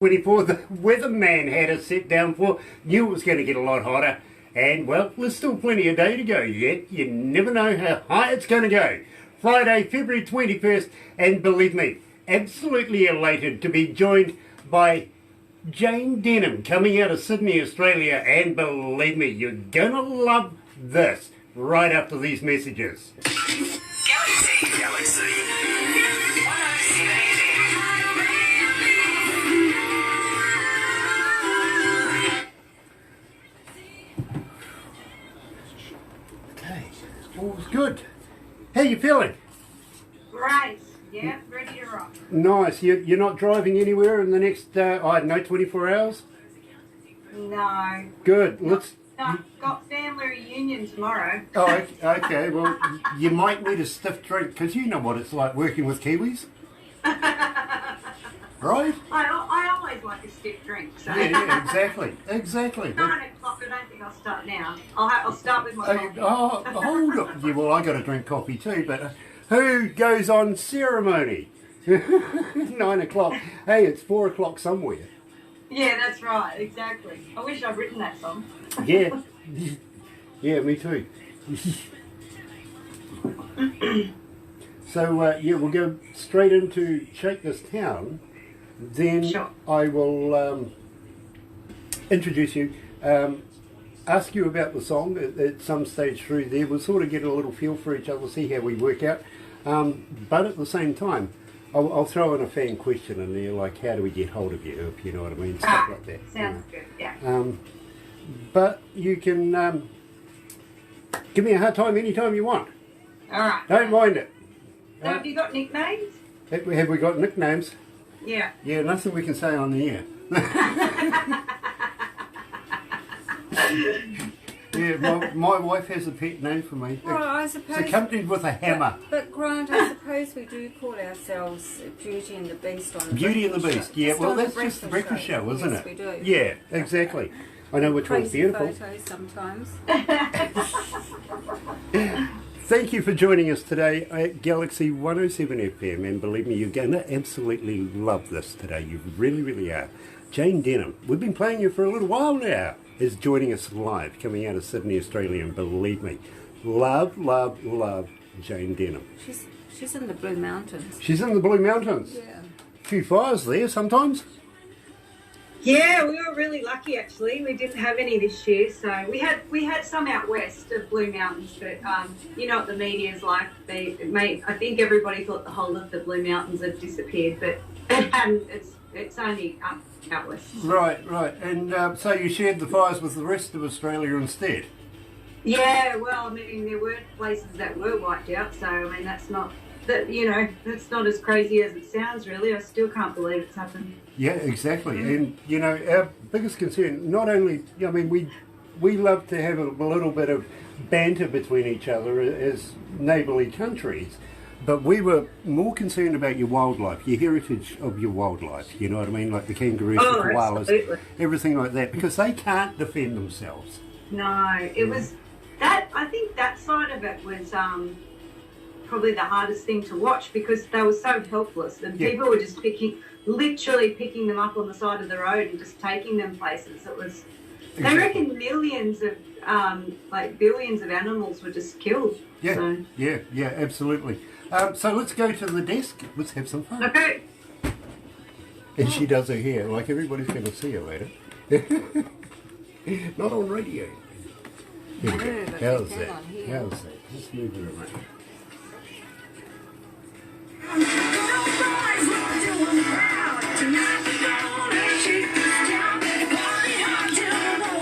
24, the weatherman had us set down for. Knew it was going to get a lot hotter. And, well, there's still plenty of day to go yet. You never know how high it's going to go. Friday, February 21st, and believe me, absolutely elated to be joined by Jayne Denham coming out of Sydney, Australia. And believe me, you're going to love this right after these messages. Galaxy 107fm. All's good. How you feeling? Great. Yeah, ready to rock. Nice. You're not driving anywhere in the next, I don't know, 24 hours? No. Good. No, got family reunion tomorrow. Oh, okay. Well, you might need a stiff drink because you know what it's like working with Kiwis. Right? I always like a stiff drink. So. Yeah, exactly. 9 o'clock, I don't think I'll start now. I'll start with my coffee. Hold on. Yeah, well, I got to drink coffee too, but who goes on ceremony? 9 o'clock. Hey, it's 4 o'clock somewhere. Yeah, that's right. Exactly. I wish I'd written that song. Yeah. Yeah, me too. So, yeah, we'll go straight into Shake This Town. Then Sure. I will introduce you, ask you about the song at some stage through there. We'll sort of get a little feel for each other, see how we work out. But at the same time, I'll throw in a fan question in there, like how do we get hold of you, if you know what I mean, stuff like that. Sounds good, yeah. But you can give me a hard time anytime you want. All right. Don't mind it. So have you got nicknames? Have we got nicknames? Yeah. Yeah, nothing we can say on the air. Yeah, my wife has a pet name for me. Well, I suppose. It's accompanied with a hammer. But Grant, I suppose we do call ourselves Beauty and the Beast on the Beauty and the Breakfast Beast, Show. yeah. Just Well, on that's just the breakfast show, isn't yes, it? we do. Yeah, exactly. I know which one's Crazy beautiful. photos sometimes. Thank you for joining us today at Galaxy 107fm, and believe me, you're going to absolutely love this today. You really, really are. Jayne Denham, we've been playing you for a little while now, is joining us live, coming out of Sydney, Australia, and believe me, love, love, love Jayne Denham. She's in the Blue Mountains. She's in the Blue Mountains. Yeah. A few fires there sometimes. Yeah, we were really lucky actually. We didn't have any this year, so we had some out west of Blue Mountains, but you know what the media's like. I think everybody thought the whole of the Blue Mountains had disappeared, but it's only out west. Right. And so you shared the fires with the rest of Australia instead. Yeah, well, I mean there were places that were wiped out, so I mean that's not as crazy as it sounds. Really, I still can't believe it's happened. Yeah, exactly. And, you know, our biggest concern, not only, I mean, we love to have a little bit of banter between each other as neighbourly countries, but we were more concerned about your wildlife, your heritage of your wildlife, you know what I mean, like the kangaroos, the koalas, absolutely. everything like that, because they can't defend themselves. No, it was that. I think that side of it was probably the hardest thing to watch because they were so helpless, and people were just literally picking them up on the side of the road and just taking them places. It was. Exactly. They reckon millions of, billions of animals were just killed. Yeah, so. yeah, absolutely. So let's go to the desk. Let's have some fun. Okay. And she does her hair, like everybody's going to see her later. Not on radio. Here we go. How's that? How's that? Let's move her around.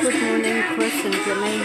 Good morning, Chris and Jimmy.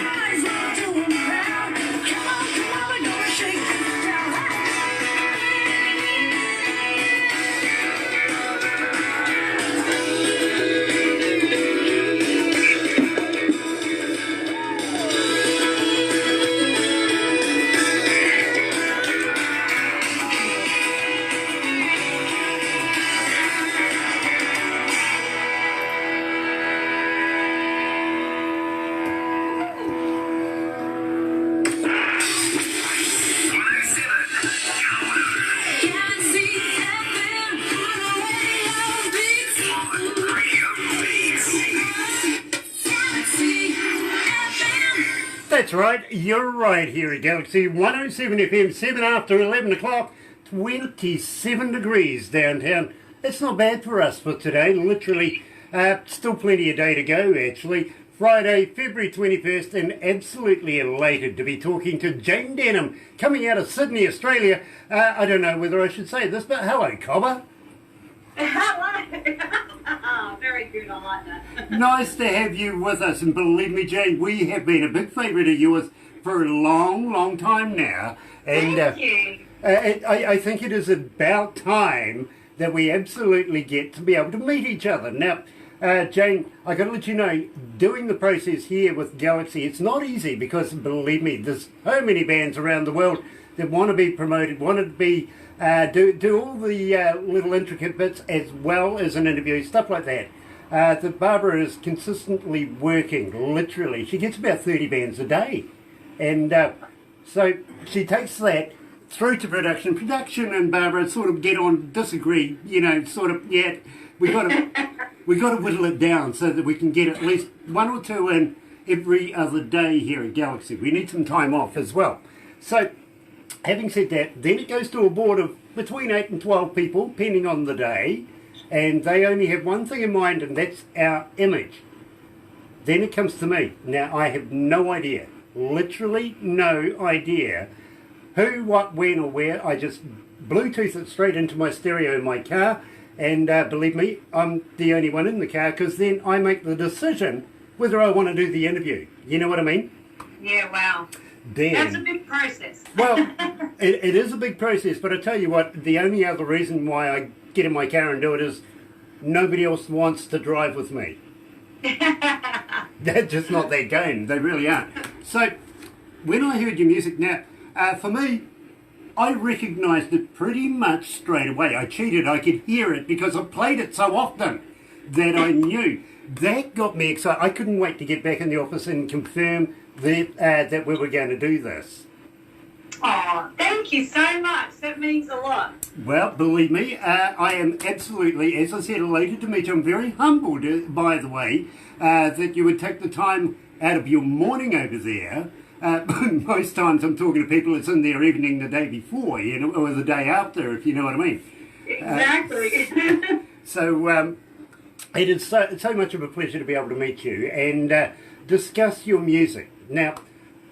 That's right, you're right here at Galaxy 107 FM, 7 after 11 o'clock, 27 degrees downtown. It's not bad for us for today, literally. Still plenty of day to go, actually. Friday, February 21st, and absolutely elated to be talking to Jayne Denham, coming out of Sydney, Australia. I don't know whether I should say this, but hello, Cobber. Hello. Very good, I like that. Nice to have you with us, and believe me, Jane, we have been a big favourite of yours for a long, long time now. And Thank you. I think it is about time that we absolutely get to be able to meet each other. Now, Jane, I got to let you know, doing the process here with Galaxy, it's not easy because, believe me, there's so many bands around the world that want to be promoted, want to be do all the little intricate bits as well as an interview, stuff like that. That Barbara is consistently working, literally. She gets about 30 bands a day. And so she takes that through to production. Production and Barbara sort of get on, disagree, you know, sort of, yeah, we got to whittle it down so that we can get at least one or two in every other day here at Galaxy. We need some time off as well. So, having said that, then it goes to a board of between 8 and 12 people, depending on the day, and they only have one thing in mind, and that's our image. Then it comes to me. Now, I have no idea, literally no idea who, what, when, or where. I just Bluetooth it straight into my stereo in my car, and believe me, I'm the only one in the car, because then I make the decision whether I want to do the interview. You know what I mean? Yeah, wow. Damn. That's a big process. Well, it is a big process, but I tell you what, the only other reason why I get in my car and do it is nobody else wants to drive with me. They're just not that game. They really aren't. So, when I heard your music now, for me, I recognised it pretty much straight away. I cheated. I could hear it because I played it so often that I knew. That got me excited. I couldn't wait to get back in the office and confirm that we were going to do this. Oh, thank you so much. That means a lot. Well, believe me, I am absolutely, as I said, elated to meet you. I'm very humbled, by the way, that you would take the time out of your morning over there. Most times I'm talking to people, it's in their evening the day before, you know, or the day after, if you know what I mean. Exactly. So it is so much of a pleasure to be able to meet you and discuss your music. Now,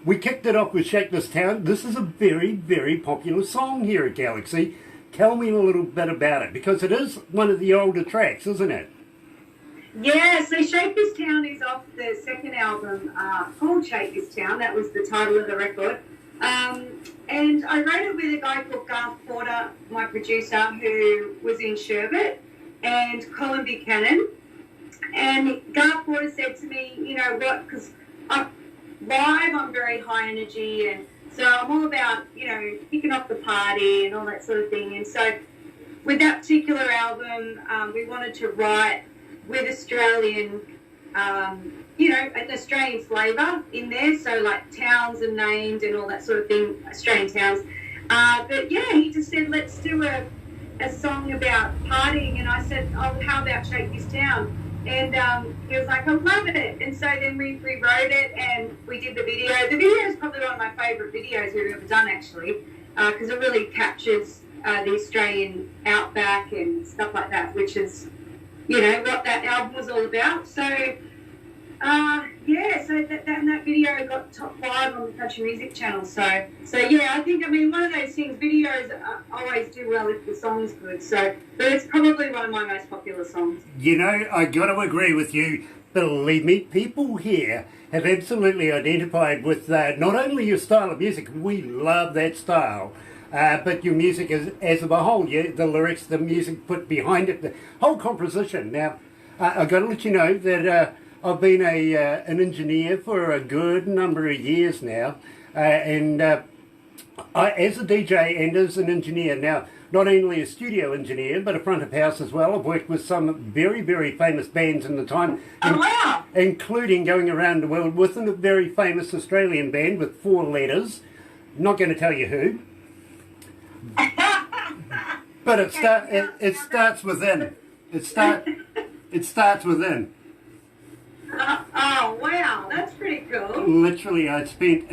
we kicked it off with Shake This Town. This is a very, very popular song here at Galaxy. Tell me a little bit about it, because it is one of the older tracks, isn't it? Yeah, so Shake This Town is off the second album called Shake This Town. That was the title of the record. And I wrote it with a guy called Garth Porter, my producer, who was in Sherbet, and Colin Buchanan. And Garth Porter said to me, you know what, because live I'm very high energy, and so I'm all about, you know, kicking off the party and all that sort of thing. And so with that particular album, we wanted to write with Australian, you know, an Australian flavour in there, so like towns and names and all that sort of thing, Australian towns. But yeah, he just said, let's do a song about partying, and I said, oh, how about Shake This Town? And he was like, I love it. And so then we rewrote it and we did the video. The video is probably one of my favourite videos we've ever done, actually, because it really captures the Australian outback and stuff like that, which is, you know, what that album was all about. So, yeah, so that video got top 5 on the Country Music Channel. So yeah, I think, I mean, one of those things, videos always do well if the song's good. So, but it's probably one of my most popular songs. You know, I got to agree with you. Believe me, people here have absolutely identified with not only your style of music, we love that style, but your music as a whole, the lyrics, the music put behind it, the whole composition. Now, I've got to let you know that I've been an engineer for a good number of years now, and as a DJ and as an engineer now, not only a studio engineer, but a front of house as well. I've worked with some very, very famous bands in the time, wow. Including going around the world with a very famous Australian band with 4 letters. Not going to tell you who. But it starts within. It starts within. Oh, wow, that's pretty cool. Literally, I spent,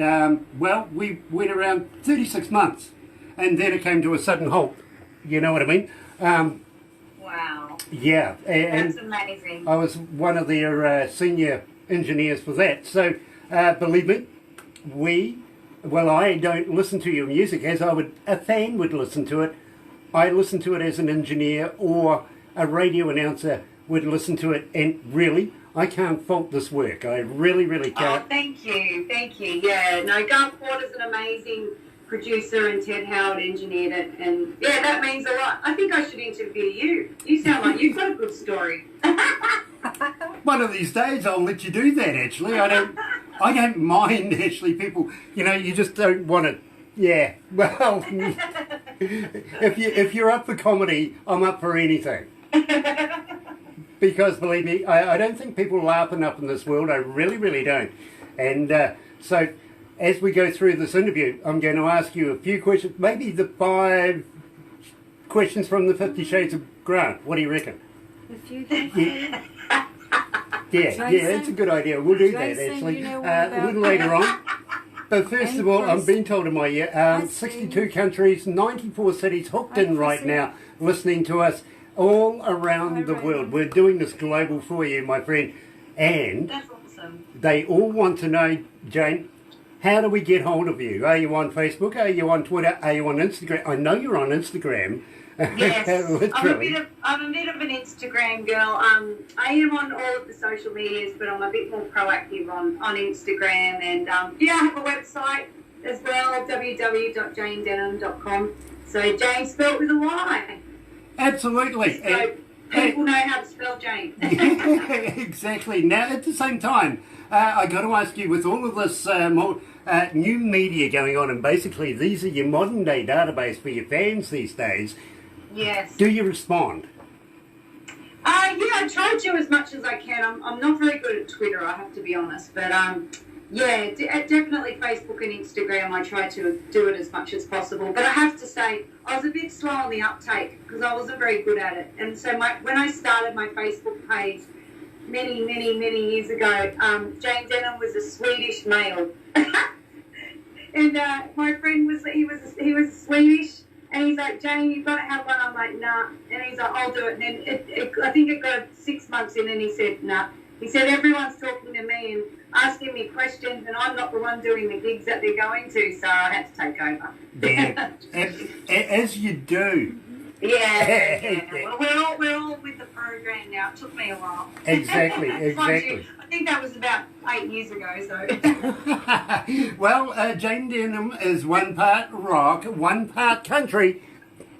well, we went around 36 months, and then it came to a sudden halt. You know what I mean? Wow. Yeah, and That's amazing. I was one of their senior engineers for that. So, believe me, I don't listen to your music as a fan would listen to it. I listen to it as an engineer or a radio announcer would listen to it, and really, I can't fault this work. I really, really can't. Oh, thank you. Yeah, no, Garth Porter's an amazing producer and Ted Howard engineered it, and yeah, that means a lot. I think I should interview you. You sound like you've got a good story. One of these days, I'll let you do that. Actually, I don't mind. Actually, people, you just don't want to. Yeah, well, if you're up for comedy, I'm up for anything. Because believe me, I don't think people laugh enough in this world. I really, really don't. And so, as we go through this interview, I'm going to ask you a few questions, maybe the 5 questions from the 50 Shades of Grant. What do you reckon? A few Yeah, it's a good idea. We'll do that Jason, actually you know a little later on. But first of all, I'm being told in my ear, 62 countries, 94 cities hooked in right now, listening to us all around the world. We're doing this global for you, my friend. And That's awesome. they all want to know, Jayne, how do we get hold of you? Are you on Facebook? Are you on Twitter? Are you on Instagram? I know you're on Instagram. Yes, Literally. I'm a bit of an Instagram girl. I am on all of the social medias, but I'm a bit more proactive on Instagram. And I have a website as well, www.jaynedenham.com. So Jayne spelled with a Y. Absolutely. So people know how to spell Jayne. Exactly. Now, at the same time, I got to ask you, with all of this new media going on, and basically these are your modern day database for your fans these days. Yes. Do you respond? I try to as much as I can. I'm not very good at Twitter, I have to be honest. But definitely Facebook and Instagram. I try to do it as much as possible. But I have to say, I was a bit slow on the uptake because I wasn't very good at it. And so when I started my Facebook page many, many, many years ago, Jayne Denham was a Swedish male, and my friend was Swedish. And he's like, Jayne, you've got to have one. I'm like, nah. And he's like, I'll do it. And then I think it got 6 months in, and he said, nah. He said, everyone's talking to me and asking me questions, and I'm not the one doing the gigs that they're going to, so I had to take over. Yeah, as you do. Yeah. Well, we're all with the program now. It took me a while. Exactly. I think that was about 8 years ago, so. Well, Jayne Denham is one part rock, one part country.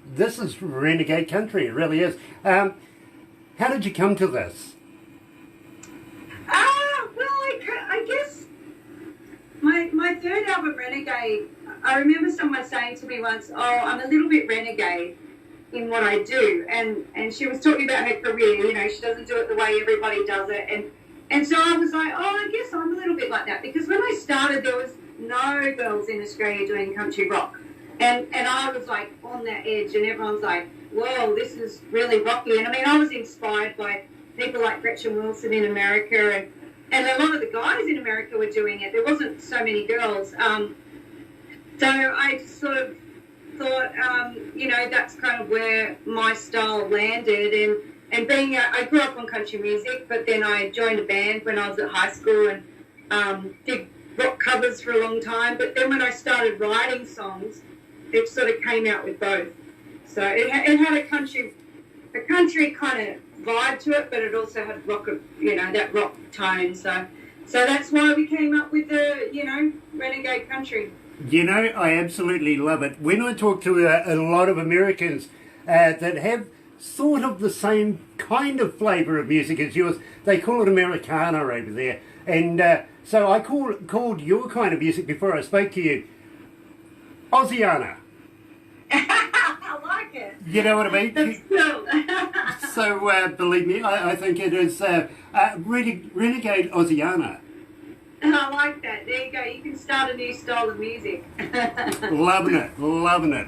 This is renegade country, it really is. How did you come to this? I guess my third album, Renegade, I remember someone saying to me once, I'm a little bit renegade in what I do, and she was talking about her career. She doesn't do it the way everybody does it, and so I was like, I guess I'm a little bit like that, because when I started there was no girls in Australia doing country rock, and I was like on that edge, and everyone's like, whoa, this is really rocky. And I mean, I was inspired by people like Gretchen Wilson in America, and a lot of the guys in America were doing it. There wasn't so many girls, so I just sort of thought, that's kind of where my style landed. And being, I grew up on country music, but then I joined a band when I was at high school and did rock covers for a long time. But then when I started writing songs, it sort of came out with both. So it had a country kind of vibe to it, but it also had rock, that rock tone. So that's why we came up with the, renegade country. I absolutely love it. When I talk to a lot of Americans that have sort of the same kind of flavour of music as yours, they call it Americana over there. And so I called your kind of music before I spoke to you Aussiana. I like it. You know what I mean? That's cool. So believe me, I think it is renegade Aussiana. I like that. There you go. You can start a new style of music. Loving it.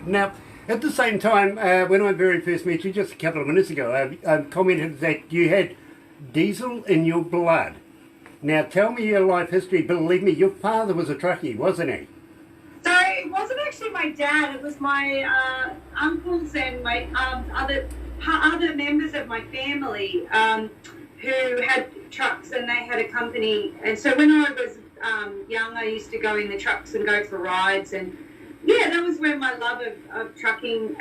Now, at the same time, when I very first met you just a couple of minutes ago, I commented that you had diesel in your blood. Now, tell me your life history. Believe me, your father was a truckie, wasn't he? So it wasn't actually my dad. It was my uncles and my other members of my family who had trucks, and they had a company. And so when I was young, I used to go in the trucks and go for rides. And yeah, that was where my love of trucking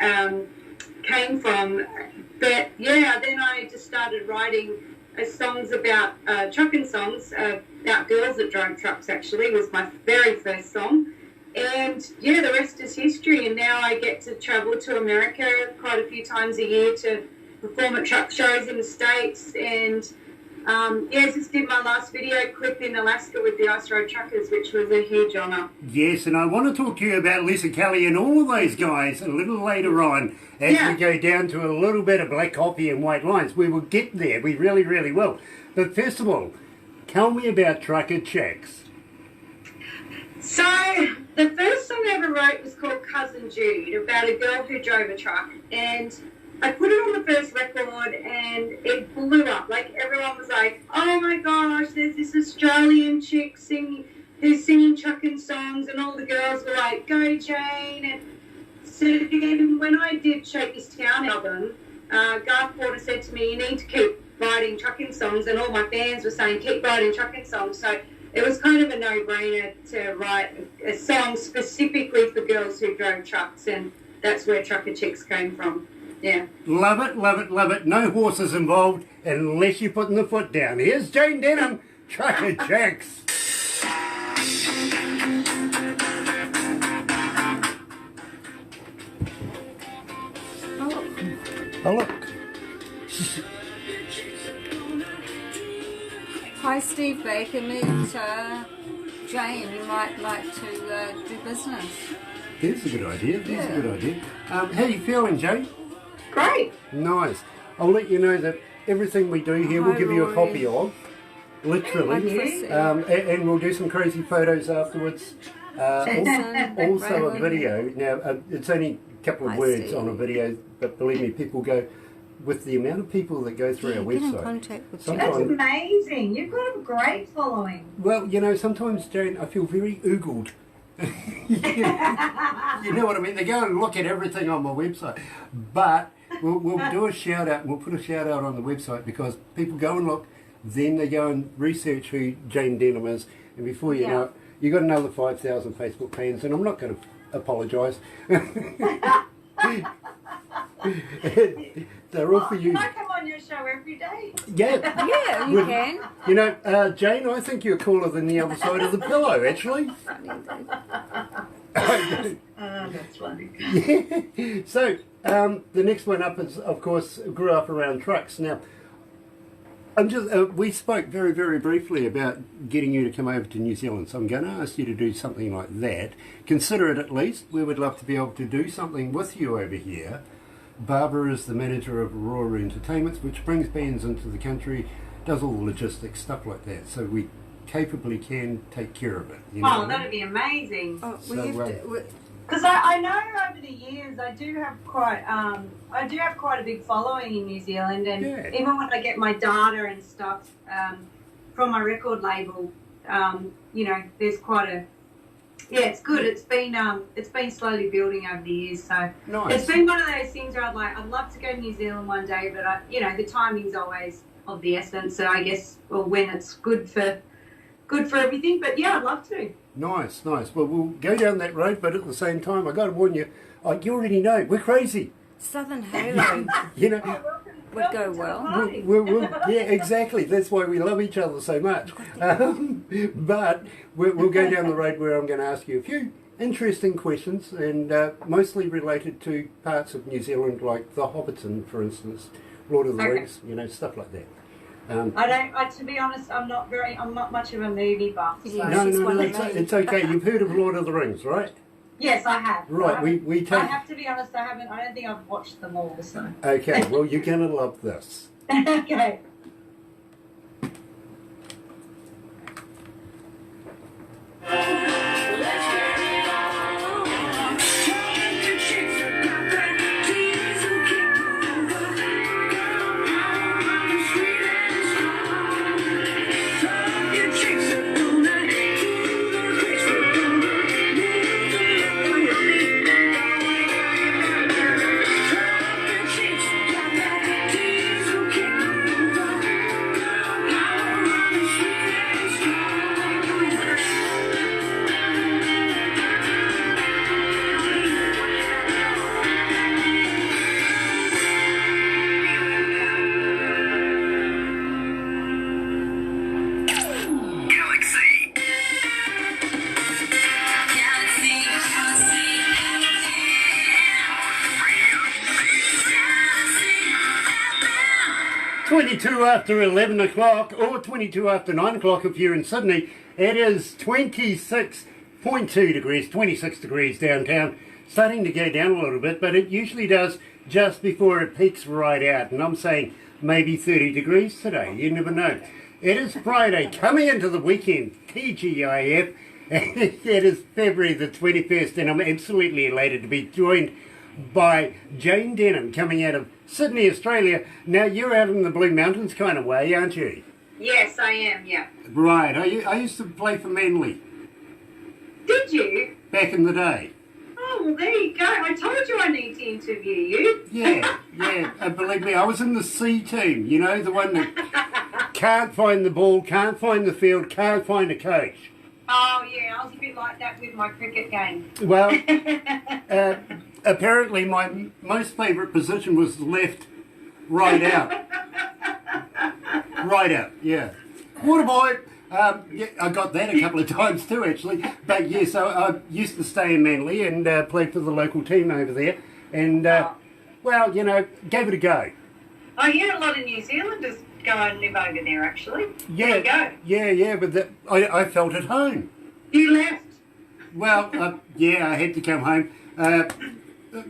came from. But yeah, then I just started writing songs about trucking songs about girls that drove trucks. Actually, was my very first song. And yeah, the rest is history. And now I get to travel to America quite a few times a year to perform at truck shows in the States. And yeah, just did my last video clip in Alaska with the Ice Road Truckers, which was a huge honour. Yes, and I want to talk to you about Lisa Kelly and all of those guys a little later on as we go down to a little bit of black coffee and white lines. We will get there. We really, really will. But first of all, tell me about Trucker Chicks. So, the first song I ever wrote was called Cousin Jude, about a girl who drove a truck. And I put it on the first record and it blew up. Like, everyone was like, oh my gosh, there's this Australian chick who's singing trucking songs, and all the girls were like, go Jayne. And so then when I did Shake This Town album, Garth Porter said to me, you need to keep writing trucking songs, and all my fans were saying, keep writing trucking songs. So it was kind of a no-brainer to write a song specifically for girls who drove trucks, and that's where Trucker Chicks came from. Yeah. Love it, love it, love it. No horses involved unless you're putting the foot down. Here's Jayne Denham, Trucker Chicks. Oh, look. Hi, Steve Baker. Meet Jayne. You might like to do business. There's a good idea. There's a good idea. How are you feeling, Jayne? Great. Nice. I'll let you know that everything we do here we'll give you a copy of, literally, and we'll do some crazy photos afterwards. Also a video. Now, it's only a couple of words on a video, but believe me, people go, with the amount of people that go through our Get in website. contact with That's amazing. You've got a great following. Well, you know, sometimes, Jayne, I feel very oogled. You know what I mean? They go and look at everything on my website. But we'll do a shout out, and we'll put a shout out on the website, because people go and look, then they go and research who Jayne Denham is, and before you know it, you've got another 5,000 Facebook fans, and I'm not going to apologise. They're all for you. Can I come on your show every day? Yeah. Yeah, you can. You know, Jayne, I think you're cooler than the other side of the pillow, actually. That's funny. Yeah. So, the next one up is, of course, grew up around trucks. Now, we spoke very, very briefly about getting you to come over to New Zealand, so I'm going to ask you to do something like that. Consider it at least. We would love to be able to do something with you over here. Barbara is the manager of Aurora Entertainments, which brings bands into the country, does all the logistics, stuff like that. So we capably can take care of it. You know? Oh, that'd be amazing. Oh, we So, have to. Because I know over the years I do have quite a big following in New Zealand, and even when I get my data and stuff from my record label, you know, there's quite a it's good. It's been slowly building over the years, so Nice. It's been one of those things where I'd love to go to New Zealand one day, but you know, the timing's always of the essence. So I guess, well, when it's good for everything. But yeah, I'd love to. Nice, nice. Well, we'll go down that road, but at the same time, I got to warn you, you already know, we're crazy. Southern Halo You know, would go well. yeah, exactly. That's why we love each other so much. But we'll go down the road where I'm going to ask you a few interesting questions, and mostly related to parts of New Zealand, like the Hobbiton, for instance, Lord of the Rings, you know, stuff like that. To be honest, I'm not much of a movie buff. So. No, it's okay. You've heard of Lord of the Rings, right? Yes, I have. Right, we take... I have to be honest, I haven't. I don't think I've watched them all, so... Okay, well, you're going to love this. Okay. 22 after 11 o'clock or 22 after 9 o'clock if you're in Sydney. It is 26.2 degrees, 26 degrees downtown. Starting to go down a little bit, but it usually does just before it peaks right out. And I'm saying maybe 30 degrees today. You never know. It is Friday, coming into the weekend, TGIF. It is February the 21st, and I'm absolutely elated to be joined by Jayne Denham, coming out of Sydney, Australia. Now, you're out in the Blue Mountains kind of way, aren't you? Yes, I am, yeah. Right. I used to play for Manly Did you? back in the day. Oh, well, there you go. I told you I need to interview you. Yeah. Believe me, I was in the C team, you know, the one that can't find the ball, can't find the field, can't find a coach. Oh, yeah, I was a bit like that with my cricket game. Well, apparently my most favourite position was left, right out. Right out, yeah. Water boy. Yeah, I got that a couple of times too, actually. But yes, I used to stay in Manly and played for the local team over there. And, well, you know, gave it a go. I hear a lot of New Zealanders go and live over there, actually. There you go. Yeah, but I felt at home. You left. Well, yeah, I had to come home.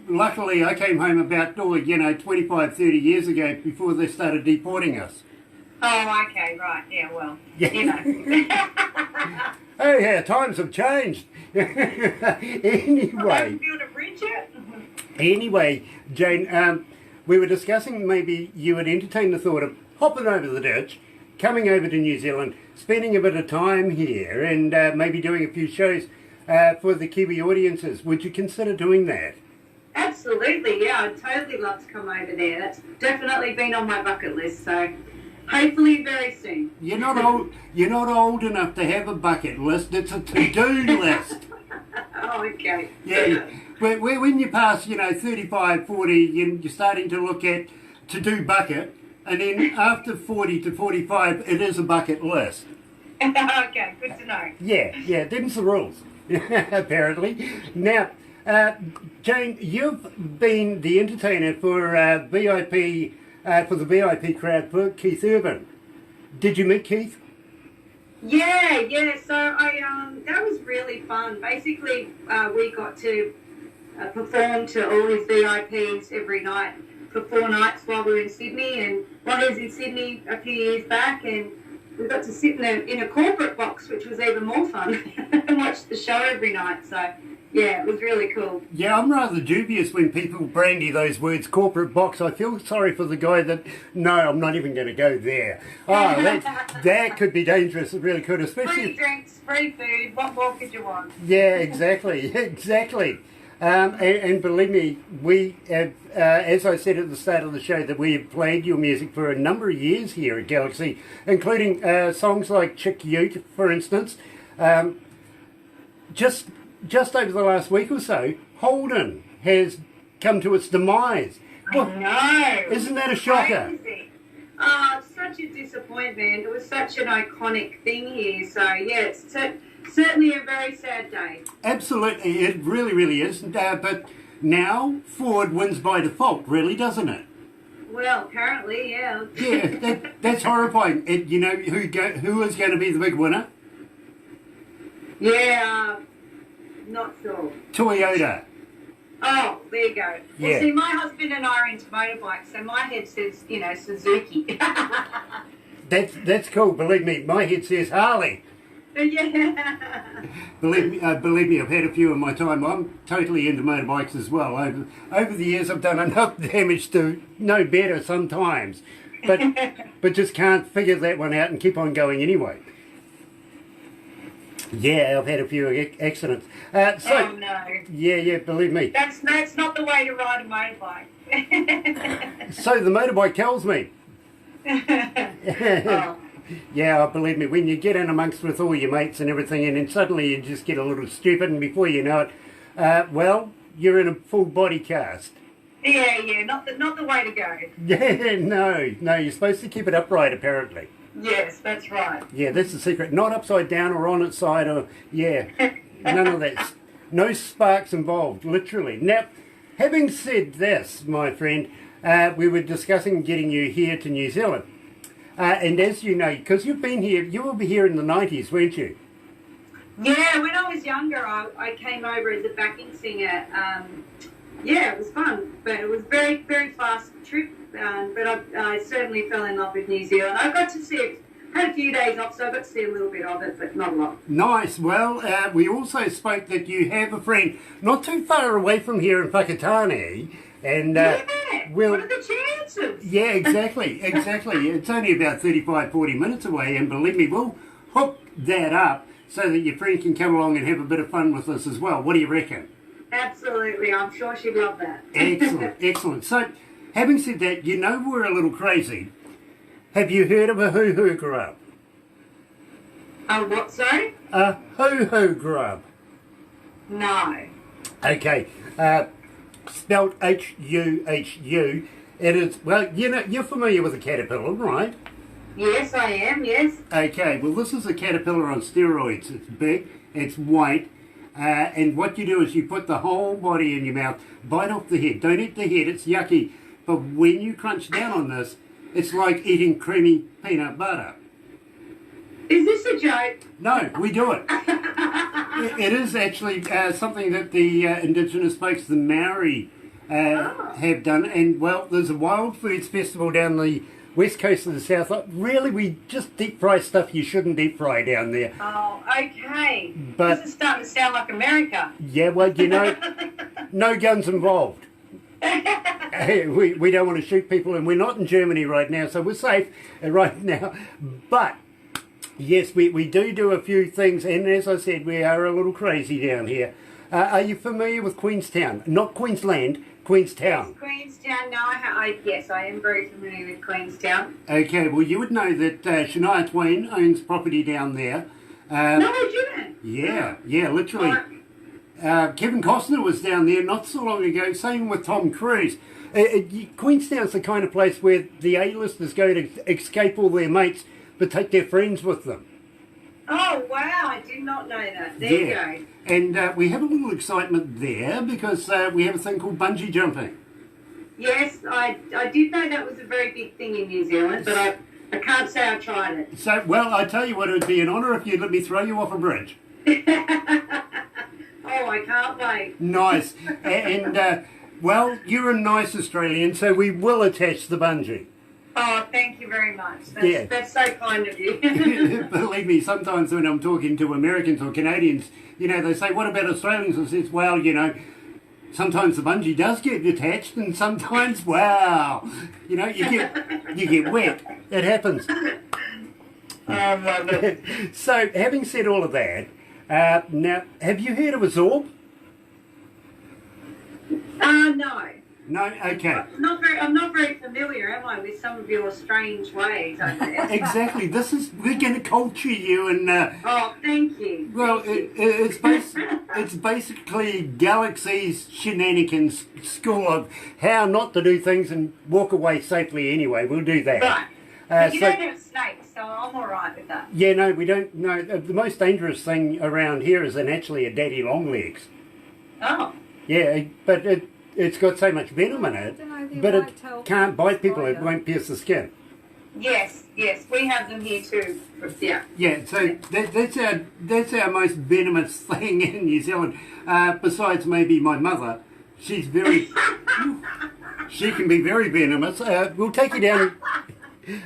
Luckily, I came home about, 25, 30 years ago before they started deporting us. Oh, okay, right. Yeah, well, Yeah. you know. Oh, yeah, times have changed. Anyway. Haven't built a bridge yet? Anyway, Jayne, we were discussing maybe you would entertain the thought of hopping over the ditch, coming over to New Zealand, spending a bit of time here, and maybe doing a few shows for the Kiwi audiences. Would you consider doing that? Absolutely, yeah. I'd totally love to come over there. That's definitely been on my bucket list, so hopefully very soon. You're not old. You're not old enough to have a bucket list. It's a to-do list. Oh, okay. Yeah. When you pass, 35, 40, you're starting to look at to-do bucket, and then after 40 to 45, it is a bucket list. Okay, good to know. Yeah. Them's the rules, apparently. Now, Jayne, you've been the entertainer for VIP. For the VIP crowd for Keith Urban. Did you meet Keith? Yeah. So that was really fun. Basically, we got to perform to all his VIPs every night for 4 nights while we were in Sydney. And while he was in Sydney a few years back, and we got to sit in a corporate box, which was even more fun, and watch the show every night. So. Yeah, it was really cool. Yeah, I'm rather dubious when people brandy those words, corporate box. I feel sorry for the guy that, no, I'm not even going to go there. Oh, that could be dangerous. It really could, especially... Free drinks, free food, what more could you want? Yeah, exactly. And believe me, we have, as I said at the start of the show, that we have played your music for a number of years here at Galaxy, including songs like Chick Ute, for instance. Just over the last week or so, Holden has come to its demise. I know. Isn't that a shocker? Crazy. It's such a disappointment. It was such an iconic thing here. So, yeah, it's certainly a very sad day. Absolutely, it really is. But now Ford wins by default, really, doesn't it? Well, apparently, yeah. Yeah, that's horrifying. You know who is going to be the big winner? Yeah, not sure. Toyota. Oh, there you go. Yeah. Well, see, my husband and I are into motorbikes, so my head says, Suzuki. That's cool. Believe me, my head says Harley. Yeah. Believe me, I've had a few in my time. I'm totally into motorbikes as well. Over the years, I've done enough damage to know better sometimes, but just can't figure that one out and keep on going anyway. Yeah, I've had a few accidents. Oh no. Yeah, believe me. That's not the way to ride a motorbike. So the motorbike tells me. Oh. Yeah, believe me, when you get in amongst with all your mates and everything, and then suddenly you just get a little stupid, and before you know it, well, you're in a full body cast. Yeah, not the way to go. Yeah, no, you're supposed to keep it upright, apparently. Yes, that's right. Yeah, that's the secret. Not upside down or on its side, or, yeah, none of that. No sparks involved, literally. Now, having said this, my friend, we were discussing getting you here to New Zealand. And as you know, because you've been here, you were here in the 90s, weren't you? Yeah, when I was younger, I came over as a backing singer. Yeah, it was fun, but it was very, very fast trip. But I certainly fell in love with New Zealand. I got to see it, had a few days off, so I got to see a little bit of it, but not a lot. Nice. Well, we also spoke that you have a friend not too far away from here in Whakatane. And Yeah, we'll, what are the chances? yeah, exactly. It's only about 35, 40 minutes away, and believe me, we'll hook that up so that your friend can come along and have a bit of fun with us as well. What do you reckon? Absolutely, I'm sure she'd love that. Excellent. So, having said that, you know we're a little crazy. Have you heard of a hoo-hoo grub? Oh, what, sorry? A hoo-hoo grub. No. Okay, spelled H-U-H-U. It is, well, you know, you're familiar with a caterpillar, right? Yes, I am, yes. Okay, well, this is a caterpillar on steroids. It's big, it's white, and what you do is you put the whole body in your mouth, bite off the head. Don't eat the head, it's yucky. But when you crunch down on this, it's like eating creamy peanut butter. Is this a joke? No, we do it. It is actually something that the indigenous folks, the Maori, have done. And, well, there's a wild foods festival down the west coast of the south. Really, we just deep fry stuff you shouldn't deep fry down there. Oh, okay. But- this is starting to sound like America. Yeah, well, you know, no guns involved. We don't want to shoot people, and we're not in Germany right now, so we're safe right now. But yes, we do a few things, and as I said, we are a little crazy down here. Are you familiar with Queenstown? Not Queensland, Queenstown. Queenstown, no, yes, I am very familiar with Queenstown. Okay, well, you would know that Shania Twain owns property down there. No, I didn't. Yeah, literally. Kevin Costner was down there not so long ago, same with Tom Cruise. Queenstown's the kind of place where the A-listers go to escape all their mates, but take their friends with them. Oh, wow, I did not know that. There you go. And we have a little excitement there because we have a thing called bungee jumping. Yes, I did know that was a very big thing in New Zealand, but I can't say I tried it. So, well, I tell you what, it would be an honour if you'd let me throw you off a bridge. Oh, I can't wait. Nice. And, well, you're a nice Australian, so we will attach the bungee. Oh, thank you very much. Yeah. That's so kind of you. Believe me, sometimes when I'm talking to Americans or Canadians, you know, they say, what about Australians? I says, well, you know, sometimes the bungee does get attached and sometimes, wow, you know, you get wet. It happens. So, having said all of that, now, have you heard of a Zorb? No. No? Okay. I'm not very familiar, am I, with some of your strange ways over there? Exactly. We're going to culture you and... Oh, thank you. well, it's basically Galaxy's shenanigans school of how not to do things and walk away safely anyway. We'll do that. Right. But you so- don't have snakes, so I'm all right with that. Yeah, no, we don't. No, the most dangerous thing around here is actually a daddy longlegs. Oh. Yeah, but it's got so much venom in it, but it can't bite people. It won't pierce the skin. Yes, we have them here too. Yeah. Yeah, so that's our most venomous thing in New Zealand. Besides maybe my mother, she's very. She can be very venomous. We'll take you down.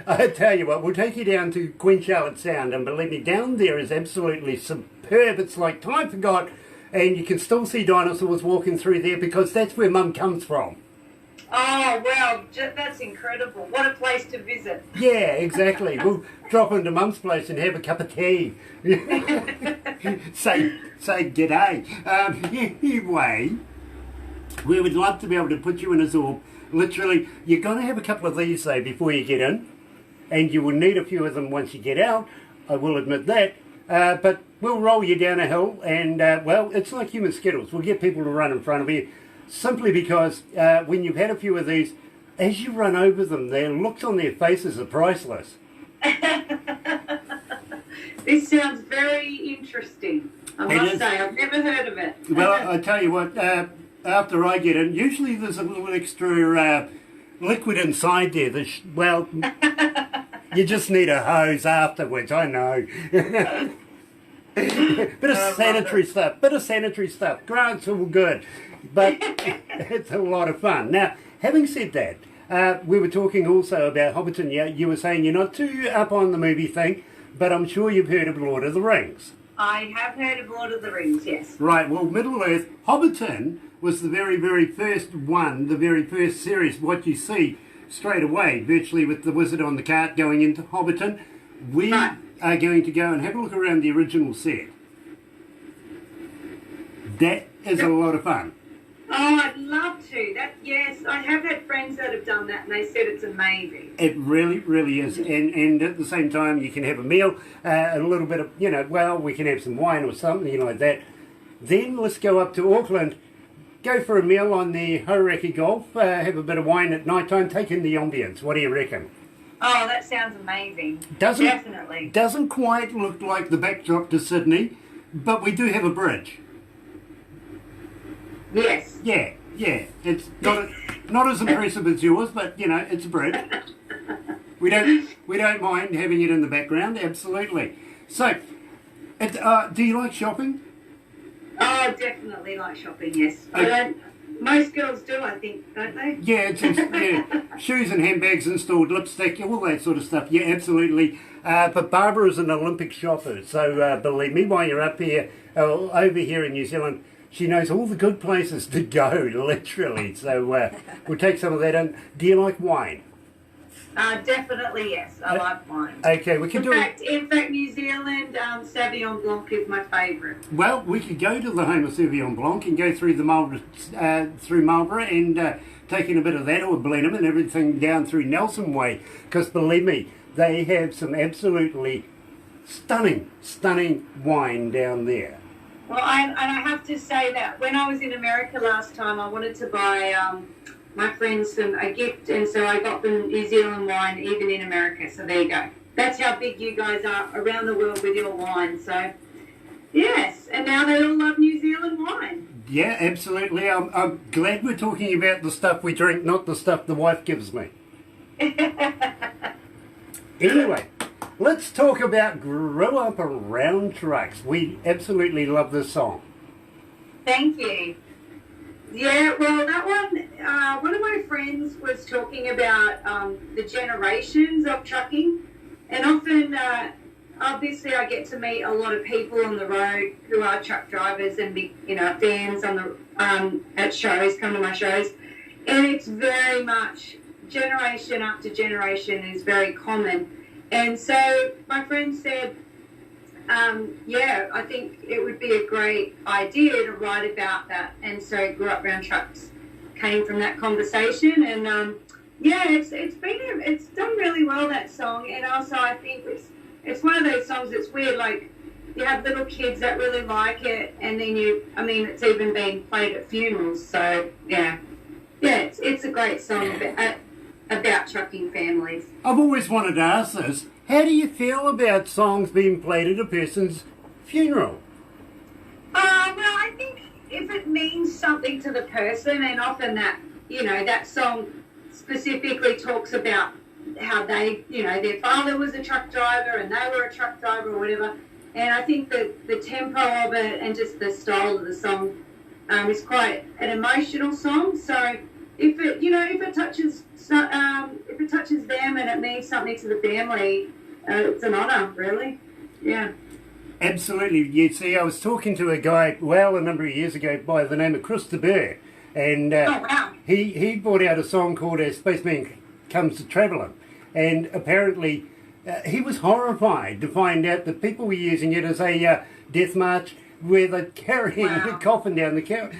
I tell you what, we'll take you down to Queen Charlotte Sound, and believe me, down there is absolutely superb. It's like time forgot, and you can still see dinosaurs walking through there because that's where Mum comes from. Oh, well, that's incredible. What a place to visit. Yeah, exactly. We'll drop into Mum's place and have a cup of tea. say g'day. Anyway, we would love to be able to put you in a Zorb. Literally, you're going to have a couple of these, though, before you get in. And you will need a few of them once you get out. I will admit that. But we'll roll you down a hill. And, well, it's like human skittles. We'll get people to run in front of you. Simply because when you've had a few of these, as you run over them, their looks on their faces are priceless. This sounds very interesting. I must say, I've never heard of it. Well, I tell you what, after I get in, usually there's a little extra liquid inside there. Well, you just need a hose afterwards, I know. Bit of sanitary stuff. Grant's all good, but it's a lot of fun. Now, having said that, we were talking also about Hobbiton. Yeah, you were saying you're not too up on the movie thing, but I'm sure you've heard of Lord of the Rings. I have heard of Lord of the Rings, yes. Right, well, Middle-earth, Hobbiton was the very, very first one, the very first series, what you see straight away, virtually with the wizard on the cart going into Hobbiton. We are going to go and have a look around the original set. That is a lot of fun. Oh, I'd love to. Yes, I have had friends that have done that, and they said it's amazing. It really, really is. And at the same time, you can have a meal, a little bit of, we can have some wine or something like that. Then let's go up to Auckland, go for a meal on the Hauraki Golf, have a bit of wine at night time, take in the ambience. What do you reckon? Oh, that sounds amazing. Definitely. Doesn't quite look like the backdrop to Sydney, but we do have a bridge. Yes. Yeah. It's not as impressive as yours, but it's a bridge. We don't mind having it in the background. Absolutely. So, do you like shopping? Oh, definitely like shopping. Yes. Most girls do, I think, don't they? Yeah, shoes and handbags installed, lipstick, all that sort of stuff. Yeah, absolutely. But Barbara is an Olympic shopper, so believe me, while you're up here, over here in New Zealand, she knows all the good places to go, literally. So we'll take some of that in. Do you like wine? Definitely, yes. I like wine. Okay, we can In fact, New Zealand Sauvignon Blanc is my favourite. Well, we could go to the home of Sauvignon Blanc and go through the Marlborough and take in a bit of that, or Blenheim and everything down through Nelson Way. Because believe me, they have some absolutely stunning wine down there. Well, I have to say that when I was in America last time, I wanted to buy my friends a gift, and so I got them New Zealand wine even in America. So there you go. That's how big you guys are around the world with your wine. So, yes, and now they all love New Zealand wine. Yeah, absolutely. I'm glad we're talking about the stuff we drink, not the stuff the wife gives me. Anyway, let's talk about Grew Up Around Trucks. We absolutely love this song. Thank you. Yeah, well, that one of my friends was talking about the generations of trucking, and often, obviously, I get to meet a lot of people on the road who are truck drivers and fans on the at shows, come to my shows, and it's very much generation after generation is very common, and so my friend said, I think it would be a great idea to write about that. And so Grew Up Around Trucks came from that conversation. And it's done really well, that song. And also I think it's one of those songs that's weird, like you have little kids that really like it, and then it's even being played at funerals. So it's a great song about trucking families. I've always wanted to ask this. How do you feel about songs being played at a person's funeral? Well, I think if it means something to the person, and often that, that song specifically talks about how they, their father was a truck driver and they were a truck driver or whatever. And I think that the tempo of it and just the style of the song is quite an emotional song. So if it touches them and it means something to the family, it's an honour, really. Yeah. Absolutely. You see, I was talking to a guy, a number of years ago, by the name of Chris de Burgh, and he brought out a song called Spaceman Comes to Travelling, and apparently he was horrified to find out that people were using it as a death march, where they're carrying the coffin down the car.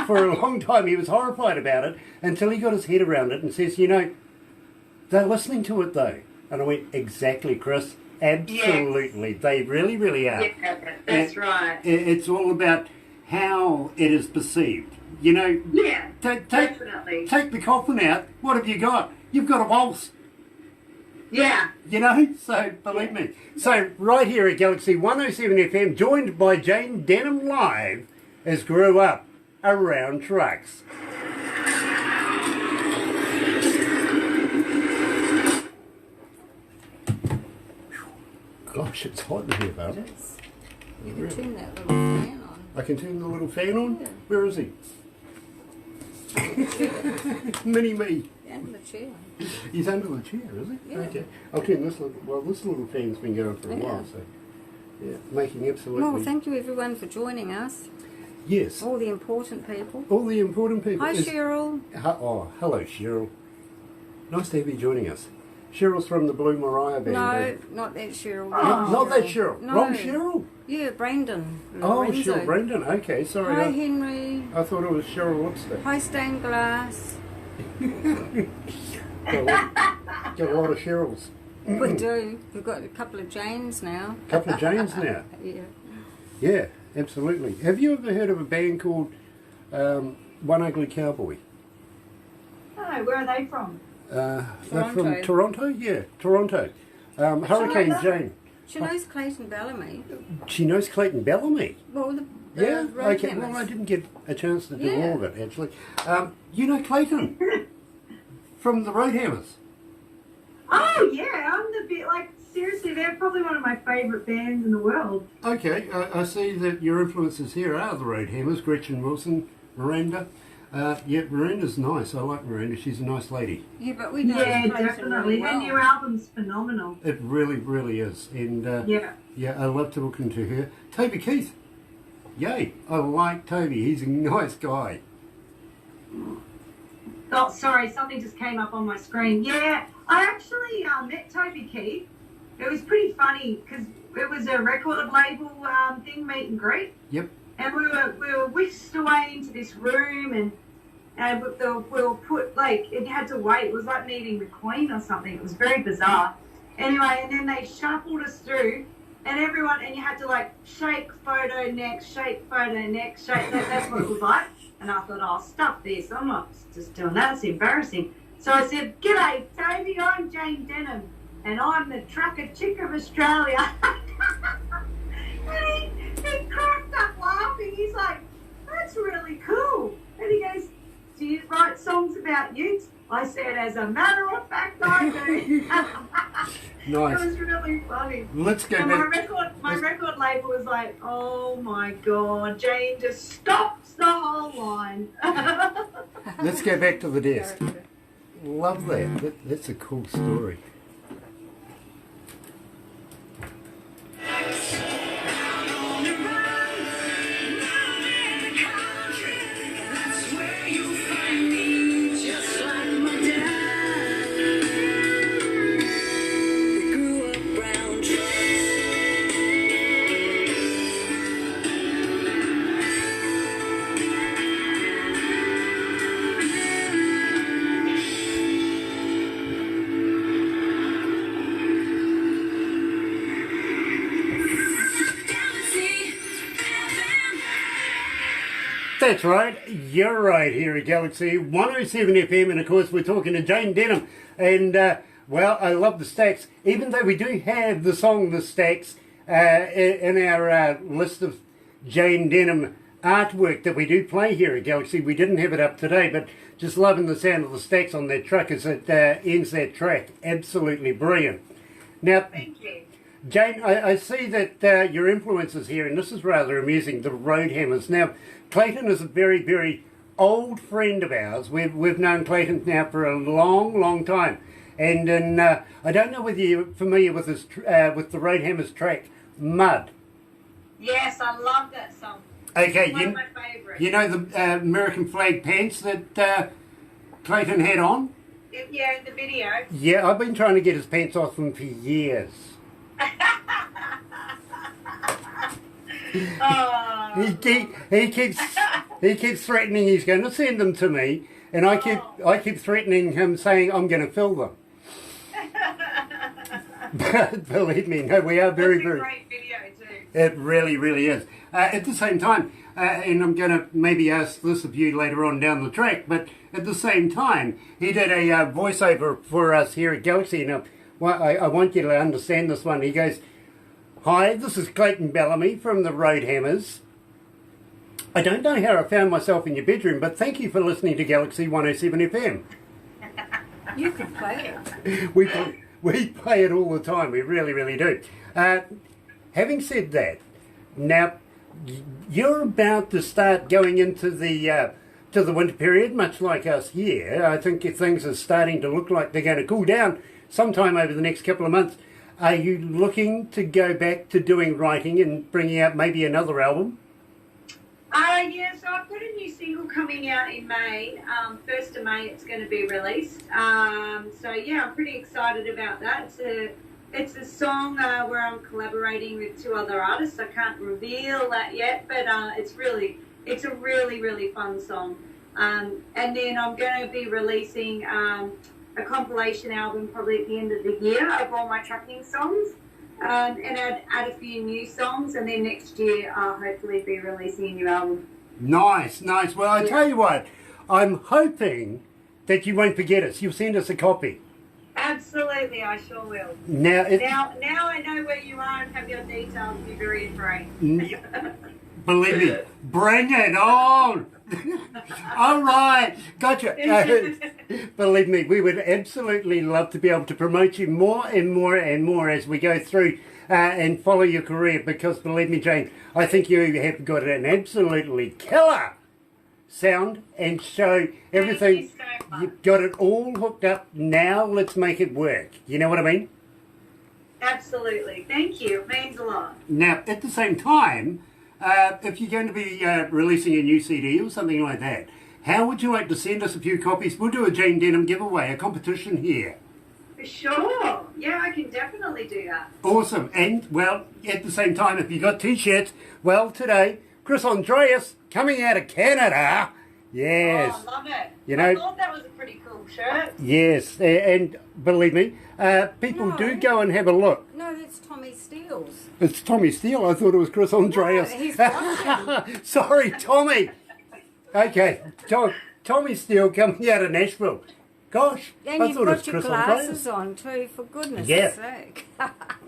For a long time he was horrified about it, until he got his head around it and says, they're listening to it though. And I went, exactly, Chris. Absolutely. Yes. They really, really are. Yeah, that's right. It's all about how it is perceived. Yeah, definitely. Take the coffin out. What have you got? You've got a waltz. Yeah. So believe me. So right here at Galaxy 107 FM, joined by Jayne Denham live, as Grew Up Around Trucks. Gosh, it's hot in here, It Barbara. is. You can turn that little fan on. I can turn the little fan on? Yeah. Where is he? Mini me. And the chair. He's under the chair, is he? Yeah. Okay. I'll turn this little, well, this little fan's been going for a Yeah. while, so, yeah, making absolutely... Well, thank you everyone for joining us. Yes. All the important people. All the important people. Hi, Cheryl. Oh, hello, Cheryl. Nice to have you joining us. Cheryl's from the Blue Mariah band. No, not that Cheryl. Not that Cheryl. No. Wrong Cheryl. Yeah, Brandon. Oh, Lorenzo. Cheryl Brendan. Okay, sorry. Hi, Henry. I thought it was Cheryl Lipstick. Hi, Stained Glass. Got a lot of Cheryls. We do. We've got a couple of Janes now. Couple of Janes now. Yeah. Yeah, absolutely. Have you ever heard of a band called One Ugly Cowboy? Oh, where are they from? They're from Toronto. Toronto? Yeah, Toronto. Hurricane Jane. She knows Clayton Bellamy. She knows Clayton Bellamy. Well, the Yeah, Road okay. Hammers. Well, I didn't get a chance to do Yeah. all of it, actually. You know Clayton from the Road Hammers. Oh yeah, I'm the bit like seriously, they're probably one of my favourite bands in the world. Okay, I see that your influences here are the Road Hammers, Gretchen Wilson, Miranda. Yeah, Miranda's nice. I like Miranda. She's a nice lady. Yeah, but we know Yeah, Clayton definitely. really Their well. new album's phenomenal. It really, really is. And Yeah. yeah, I love talking to her. Toby Keith. Yay, I like Toby. He's a nice guy. Oh, sorry, something just came up on my screen. Yeah, I actually met Toby Keith. It was pretty funny because it was a record label thing, meet and greet. Yep. And we were whisked away into this room, and we were put like it had to wait. It was like meeting the Queen or something. It was very bizarre. Anyway, and then they shuffled us through, and everyone, and you had to like shake photo next, shake photo next, shake. That's what it was like. And I thought, oh, stop this. I'm not just doing that. It's embarrassing. So I said, "G'day, Toby. I'm Jayne Denham, and I'm the trucker chick of Australia." And he cracked up laughing. He's like, "That's really cool." And he goes, "Do you write songs about utes?" I said, "As a matter of fact, I do." Nice. It was really funny. Let's go And back. my record label was like, "Oh my God, Jane just stops the whole line." Let's go back to the desk. Love that's a cool story. That's right, you're right here at Galaxy 107 FM, and of course we're talking to Jayne Denham. And, well, I love the Stacks, even though we do have the song The Stacks in our list of Jayne Denham artwork that we do play here at Galaxy. We didn't have it up today, but just loving the sound of the Stacks on that truck as it ends that track. Absolutely brilliant. Now, Thank you. Jayne, I see that your influences here, and this is rather amusing, the Road Hammers. Now, Clayton is a very, very old friend of ours. We've known Clayton now for a long, long time. And I don't know whether you're familiar with this, with the Road Hammers track, Mud. Yes, I love that song. Okay, One of my favourites. you know the American flag pants that Clayton had on? Yeah, in the video. Yeah, I've been trying to get his pants off him for years. Oh. He keeps threatening he's going to send them to me, and I keep threatening him, saying I'm going to fill them. But believe me, no, we are very, That's a very. great video too. It really, really is. At the same time, and I'm going to maybe ask this of you later on down the track, but at the same time, he did a voiceover for us here at Galaxy. Now, well, I want you to understand this one. He goes, "Hi, this is Clayton Bellamy from the Road Hammers. I don't know how I found myself in your bedroom, but thank you for listening to Galaxy 107 FM. You could play it. We play it all the time. We really, really do. Having said that, now you're about to start going into the to the winter period, much like us here. I think things are starting to look like they're going to cool down sometime over the next couple of months. Are you looking to go back to doing writing and bringing out maybe another album? Yeah, so I've got a new single coming out in May. 1st of May it's going to be released. So yeah, I'm pretty excited about that. It's a song where I'm collaborating with 2 other artists. I can't reveal that yet, but it's a really fun song. And then I'm going to be releasing a compilation album probably at the end of the year of all my trucking songs. And add a few new songs, and then next year I'll hopefully be releasing a new album. Nice. Well, I tell you what, I'm hoping that you won't forget us. You'll send us a copy. Absolutely, I sure will. Now I know where you are and have your details. Be very afraid. Believe me, bring it on. All right, gotcha. Believe me, we would absolutely love to be able to promote you more and more and more as we go through and follow your career, because believe me, Jayne, I think you have got an absolutely killer sound and show everything. Thank you so much. You've got it all hooked up. Now let's make it work. You know what I mean? Absolutely. Thank you. It means a lot. Now, at the same time, if you're going to be releasing a new CD or something like that, how would you like to send us a few copies? We'll do a Jayne Denham giveaway, a competition here. Sure. Yeah, I can definitely do that. Awesome. And, well, at the same time, if you got T-shirts, well, today, Chris Andreas, coming out of Canada. Yes. Oh, I love it. You know, I thought that was a pretty cool shirt. Yes, and believe me, people do go and have a look. No, that's Tommy Steele's. It's Tommy Steele. I thought it was Chris Andreas. No, he's Russian. Sorry, Tommy. Okay, Tommy Steele coming out of Nashville. Gosh, And I you've thought it was got your Chris glasses Andreas. on too, for goodness Yeah. sake.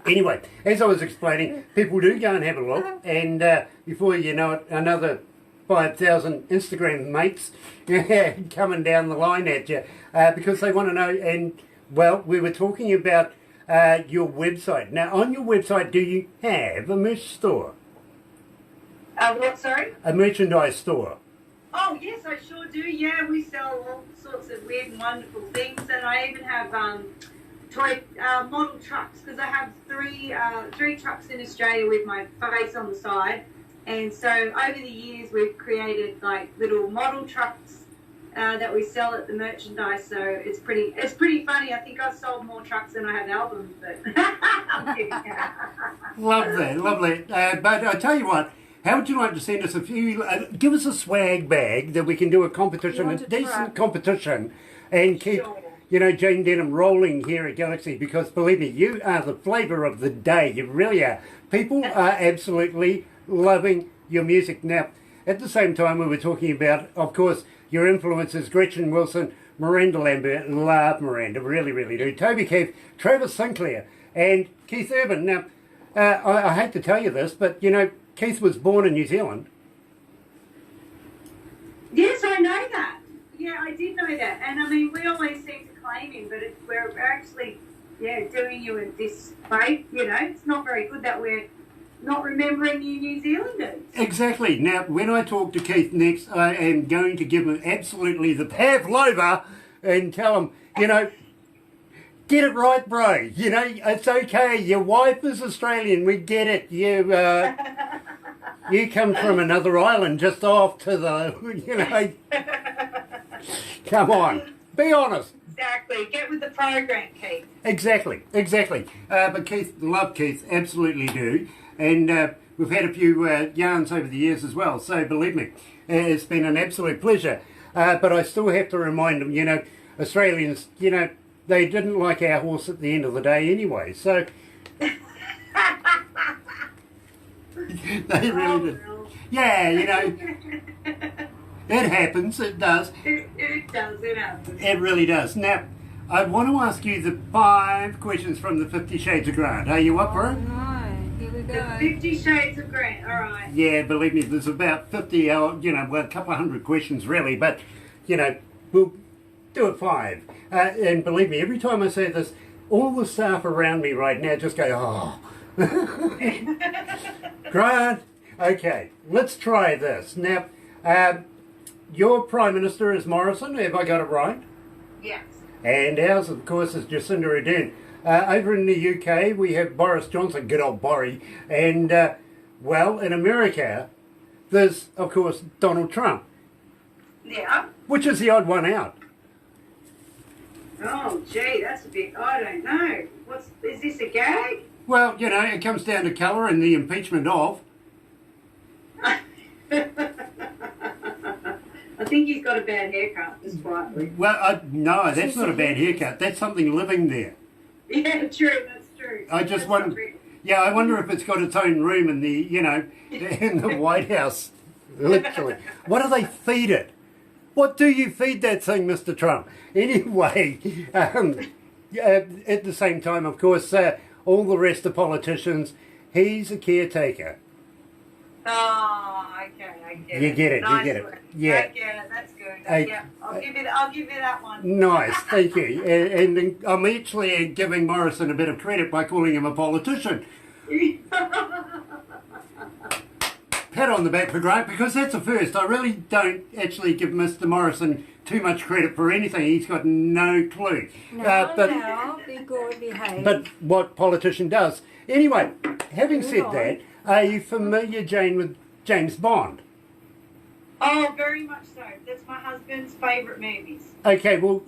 Anyway, as I was explaining, people do go and have a look, and before you know it, another 5,000 Instagram mates coming down the line at you because they want to know. And, well, we were talking about your website. Now, on your website, do you have a merch store? What, sorry? A merchandise store? Oh, yes, I sure do. Yeah, we sell all sorts of weird and wonderful things. And I even have toy model trucks, because I have three trucks in Australia with my face on the side. And so over the years, we've created like little model trucks that we sell at the merchandise. So it's pretty funny. I think I've sold more trucks than I have albums. But Lovely. But I tell you what, how would you like to send us a few? Give us a swag bag that we can do a competition, a decent competition, and keep. Sure. You know, Jayne Denham rolling here at Galaxy, because believe me, you are the flavour of the day. You really are. People are absolutely loving your music. Now, at the same time, we were talking about, of course, your influences, Gretchen Wilson, Miranda Lambert, love Miranda, really, really do. Toby Keith, Travis Sinclair, and Keith Urban. Now, I hate to tell you this, but, you know, Keith was born in New Zealand. Yes, I know that. Yeah, I did know that. And I mean, we always seem to claim him, but we're actually, doing you a disgrace. You know, it's not very good that we're not remembering you New Zealanders. Exactly. Now, when I talk to Keith next, I am going to give him absolutely the pavlova and tell him, you know, get it right, bro. You know, it's okay. Your wife is Australian. We get it. You come from another island just off to the, you know. Come on. Be honest. Exactly. Get with the program, Keith. Exactly. But Keith, love Keith, absolutely do. And we've had a few yarns over the years as well. So believe me, it's been an absolute pleasure. But I still have to remind them, you know, Australians, you know, they didn't like our horse at the end of the day anyway. So they really did. Yeah, you know, it happens. It does. It does. It happens. It really does. Now, I want to ask you the 5 questions from the 50 Shades of Grant. Are you up for it? No, here we The go. 50 Shades of Grant. All right. Yeah, believe me, there's about 50, you know, well, a couple of hundred questions really, but, you know, we'll do it 5. And believe me, every time I say this, all the staff around me right now just go, oh. Grant, okay, let's try this. Now, your Prime Minister is Morrison, have I got it right? Yes. And ours, of course, is Jacinda Ardern. Over in the UK, we have Boris Johnson, good old Borry. And, well, in America, there's, of course, Donald Trump. Yeah. Which is the odd one out? Oh, gee, that's a bit, I don't know. Is this a gag? Well, you know, it comes down to colour and the impeachment of. I think he's got a bad haircut, just quietly. Well, no, that's not a bad haircut. That's something living there. Yeah, true, that's true. I just That's wonder. not real. Yeah, I wonder if it's got its own room in the, you know, in the White House. Literally, what do they feed it? What do you feed that thing, Mr. Trump? Anyway, at the same time, of course, all the rest of politicians, he's a caretaker. Oh, okay, I get it. You get it, Nice you get it. one. Yeah. I get it, that's good. Hey, Yeah, I'll give you that one. Nice, thank you. And I'm actually giving Morrison a bit of credit by calling him a politician. Pat on the back for Grant, because that's a first. I really don't actually give Mr. Morrison too much credit for anything. He's got no clue. No, be good, behave. But what politician does? Anyway, having said that, are you familiar, Jane, with James Bond? Oh, very much so. That's my husband's favourite movies. Okay, well,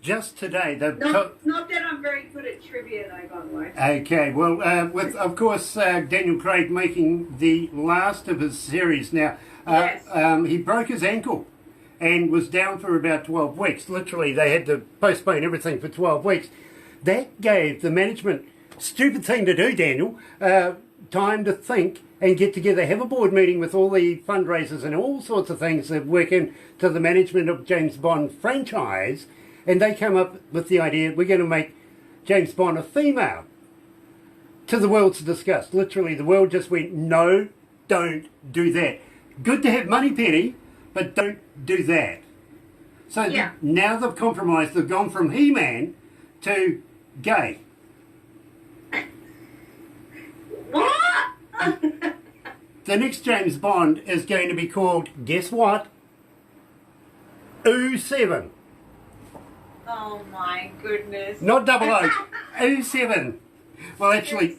just today, Not that I'm very good at trivia, though, by the way. Okay, well, with, of course, Daniel Craig making the last of his series now, Yes. he broke his ankle and was down for about 12 weeks. Literally, they had to postpone everything for 12 weeks. That gave the management, stupid thing to do, Daniel, time to think and get together, have a board meeting with all the fundraisers and all sorts of things that work into the management of James Bond franchise, and they come up with the idea, we're going to make James Bond a female. To the world's disgust. Literally, the world just went, no, don't do that. Good to have money, Penny, but don't do that. So Yeah. now they've compromised. They've gone from He-Man to gay. What? The next James Bond is going to be called, guess what? 07. Oh, my goodness. Not 00. 07. Well, actually,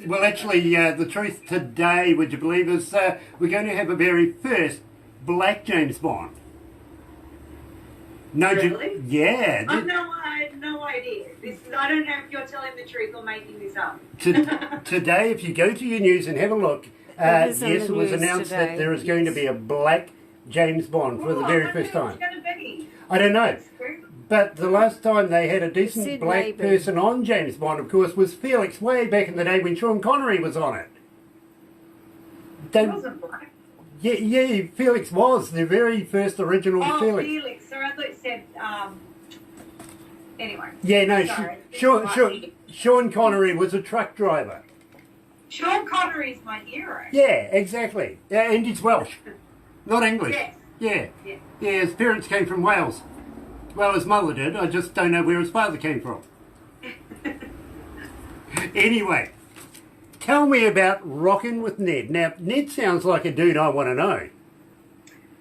the truth today, would you believe, is we're going to have a very first black James Bond. No, Really? Yeah. I had no idea. I don't know if you're telling the truth or making this up. Today, if you go to your news and have a look, yes, it was announced that there is going to be a black James Bond for the very first time. Who's going to be? I don't know. That's true. But the last time they had a decent Sid black Laban. person on James Bond, of course, was Felix, way back in the day when Sean Connery was on it. He wasn't black. Yeah, Felix was the very first original Oh, Felix. Felix. Sorry, I thought you said, anyway. Yeah, no, Sorry. Sean Connery was a truck driver. Sean Connery is my hero. Yeah, exactly. Yeah, and he's Welsh, not English. Yes. Yeah. Yeah. Yeah, his parents came from Wales. Well, his mother did. I just don't know where his father came from. Anyway, tell me about Rockin' with Ned. Now, Ned sounds like a dude I want to know.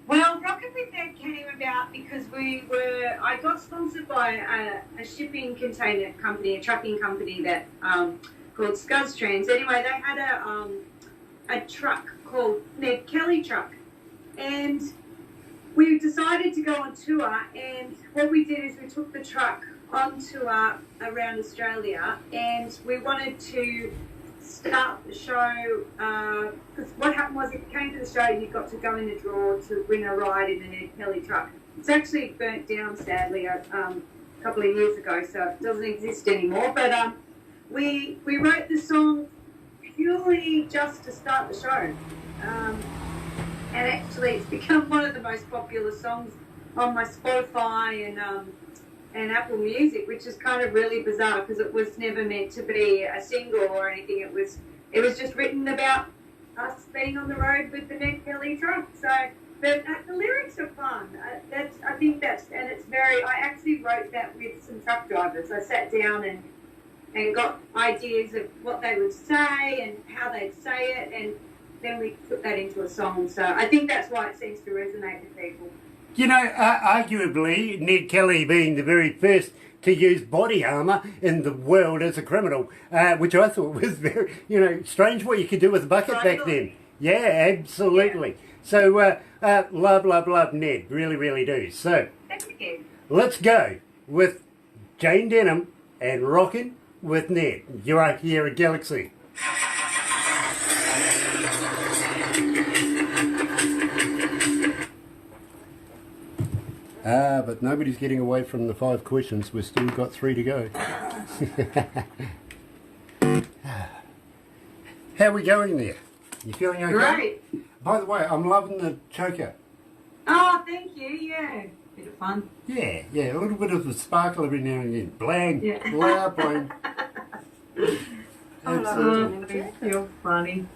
Well, Rocket with Ned came about because I got sponsored by a shipping container company, a trucking company that called Scuzz Trans. Anyway, they had a truck called Ned Kelly Truck, and we decided to go on tour. And what we did is we took the truck on tour around Australia, and we wanted to start the show, because what happened was if you came to the show, you got to go in the draw to win a ride in the Ned Kelly truck. It's actually burnt down, sadly, a couple of years ago, so it doesn't exist anymore. But we wrote the song purely just to start the show. And actually, it's become one of the most popular songs on my Spotify and Apple Music, which is kind of really bizarre because it was never meant to be a single or anything. It was just written about us being on the road with the Ned Kelly truck. So But the lyrics are fun. I think that's, and it's very. I actually wrote that with some truck drivers. I sat down and got ideas of what they would say and how they'd say it, and then we put that into a song. So I think that's why it seems to resonate with people. You know, arguably, Ned Kelly being the very first to use body armour in the world as a criminal, which I thought was very, strange what you could do with a bucket back then. Yeah, absolutely. So, love Ned, really, really do. So, Thank you. let's go with Jayne Denham and Rockin' with Ned. You're right here at Galaxy. But nobody's getting away from the 5 questions. We've still got 3 to go. How are we going there? You feeling okay? Great. By the way, I'm loving the choker. Oh, thank you. Yeah, bit of fun. Yeah, a little bit of the sparkle every now and then. Blang, Yeah. blah, blang. You're funny.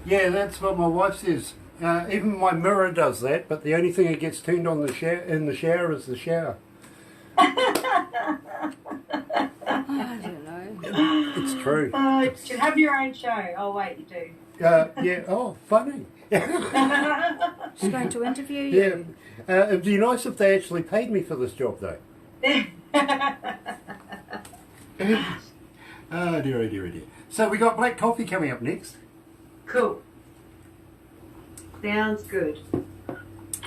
Yeah, that's what my wife says. Even my mirror does that, but the only thing that gets turned on in the shower is the shower. I don't know. It's true. You should have your own show. Oh, wait, you do. Yeah. Oh, funny. She's going to interview you. Yeah. It'd be nice if they actually paid me for this job, though. Oh, dear. So we got black coffee coming up next. Cool. Sounds good.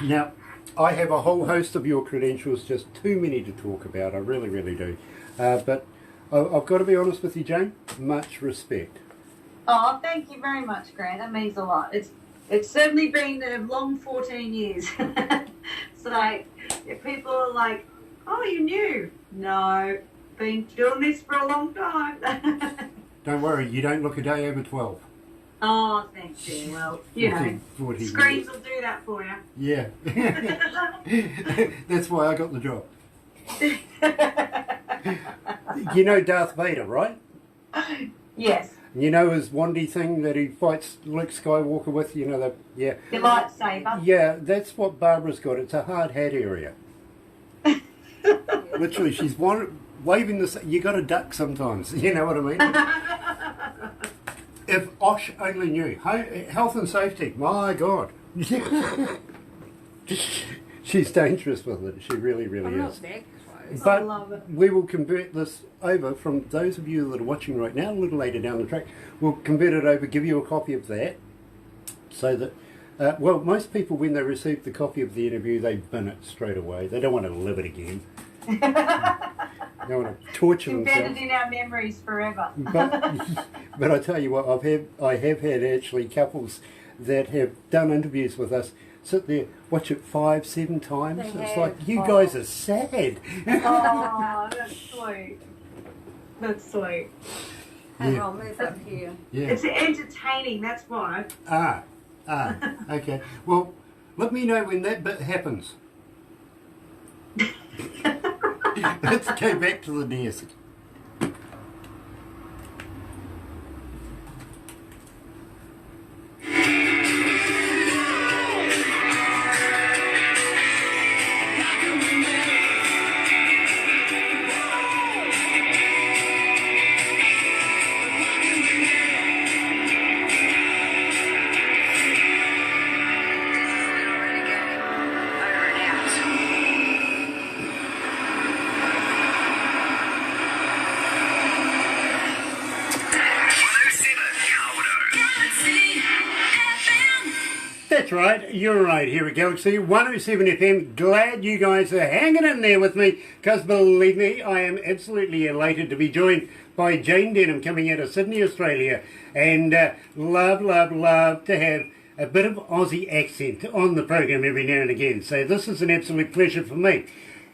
Now, I have a whole host of your credentials, just too many to talk about. I really, really do. But I've got to be honest with you, Jayne. Much respect. Oh, thank you very much, Grant. That means a lot. It's certainly been a long 14 years. It's like, if people are like, oh, you knew. No, been doing this for a long time. Don't worry, you don't look a day over 12. Oh, thank you. Well, you know, 40 screens years. will do that for you. Yeah. That's why I got the job. You know Darth Vader, right? Yes. You know his wandy thing that he fights Luke Skywalker with? You know, yeah. The lightsaber. Yeah, that's what Barbara's got. It's a hard hat area. Literally, she's waving this. You got to duck sometimes. You know what I mean? If Osh only knew. Health and safety, my God. She's dangerous with it. She really, really I'm not is. that close. I love it. But we will convert this over from those of you that are watching right now, a little later down the track. We'll convert it over, give you a copy of that, so that, well, most people, when they receive the copy of the interview, they bin it straight away. They don't want to live it again. They don't want to torture themselves. Embedded in our memories forever. But I tell you what, I have had actually couples that have done interviews with us sit there, watch it 5, 7 times. They It's have. like, you guys are sad. Oh, that's sweet. That's sweet. Hang Yeah. on, move up here. Yeah. It's entertaining, that's why. Okay. Well, let me know when that bit happens. Let's go back to the desk. That's right, you're right here at Galaxy 107 FM. Glad you guys are hanging in there with me, because believe me, I am absolutely elated to be joined by Jayne Denham coming out of Sydney, Australia. And love to have a bit of Aussie accent on the program every now and again. So this is an absolute pleasure for me.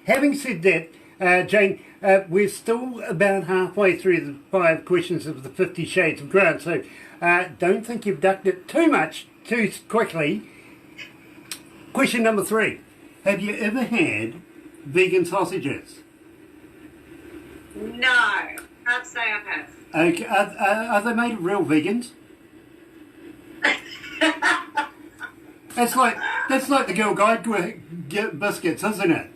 Having said that, Jayne, we're still about halfway through the 5 questions of the 50 Shades of Grant, so don't think you've ducked it too much too quickly. Question number 3. Have you ever had vegan sausages? No, can't say I have. Okay, are they made of real vegans? It's like, That's like the Girl Guide biscuits, isn't it?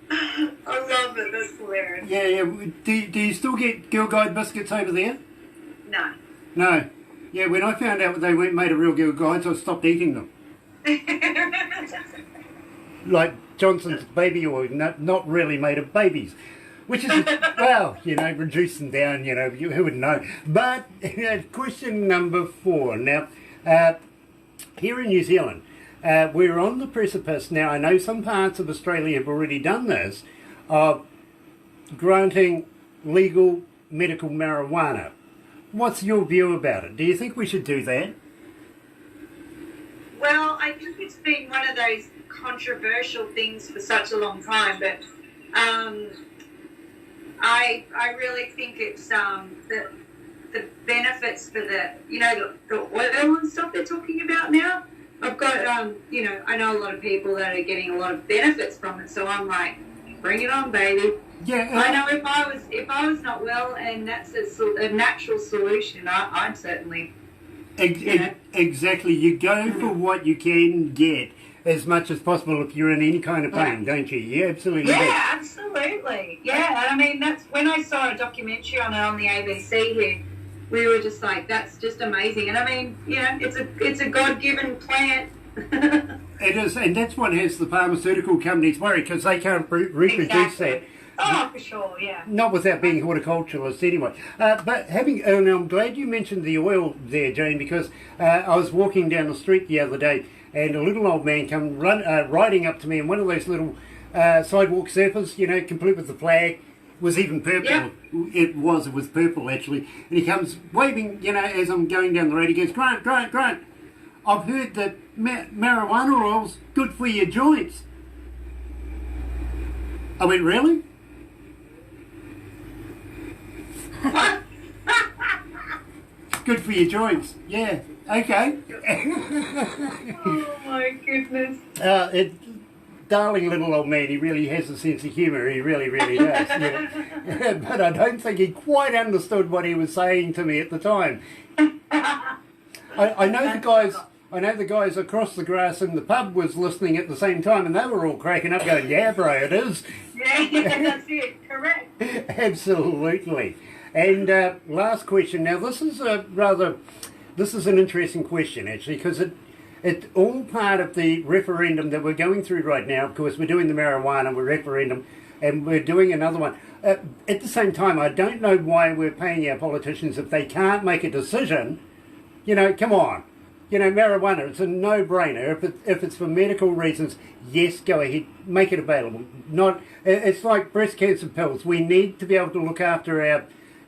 I love it. That's hilarious. Yeah, yeah. Do you still get Girl Guide biscuits over there? No. No. Yeah, when I found out they weren't made of real Girl Guides, I stopped eating them. Like Johnson's baby oil, not really made of babies. Which is, well, reduce them down, who would know. But question number 4. Now, here in New Zealand, we're on the precipice. Now, I know some parts of Australia have already done this, of granting legal medical marijuana. What's your view about it? Do you think we should do that? Well, I think it's been one of those controversial things for such a long time, but I really think it's the benefits for the oil and stuff they're talking about now. I've got I know a lot of people that are getting a lot of benefits from it, so I'm like, bring it on, baby. Yeah, I know if I was not well and that's a natural solution, I'd certainly. Exactly. You go for what you can get as much as possible if you're in any kind of pain, don't you? Yeah, absolutely. Yeah, absolutely. Yeah, I mean, that's when I saw a documentary on it on the ABC here. We were just like, that's just amazing. And I mean, it's a God-given plant. It is, and that's what has the pharmaceutical companies worried, because they can't reproduce that. Oh, for sure, yeah. Not without being horticulturalists anyway. But and I'm glad you mentioned the oil there, Jane, because I was walking down the street the other day and a little old man come riding up to me in one of those little sidewalk surfers, complete with the flag. Was even purple. Yeah. It was purple actually. And he comes waving, as I'm going down the road. He goes, Grant, I've heard that marijuana oil's good for your joints. I went, really? Good for your joints. Yeah. Okay. Oh my goodness. Darling little old man, he really has a sense of humour, he really, really does. Yeah. But I don't think he quite understood what he was saying to me at the time. I know the guys across the grass in the pub was listening at the same time, and they were all cracking up going, yeah bro, it is. Yeah, that's it, correct. Absolutely. And last question, now this is an interesting question actually, because it's all part of the referendum that we're going through right now. Of course, we're doing the marijuana referendum, and we're doing another one. At the same time, I don't know why we're paying our politicians if they can't make a decision. Come on. Marijuana, it's a no-brainer. If it's for medical reasons, yes, go ahead, make it available. It's like breast cancer pills. We need to be able to look after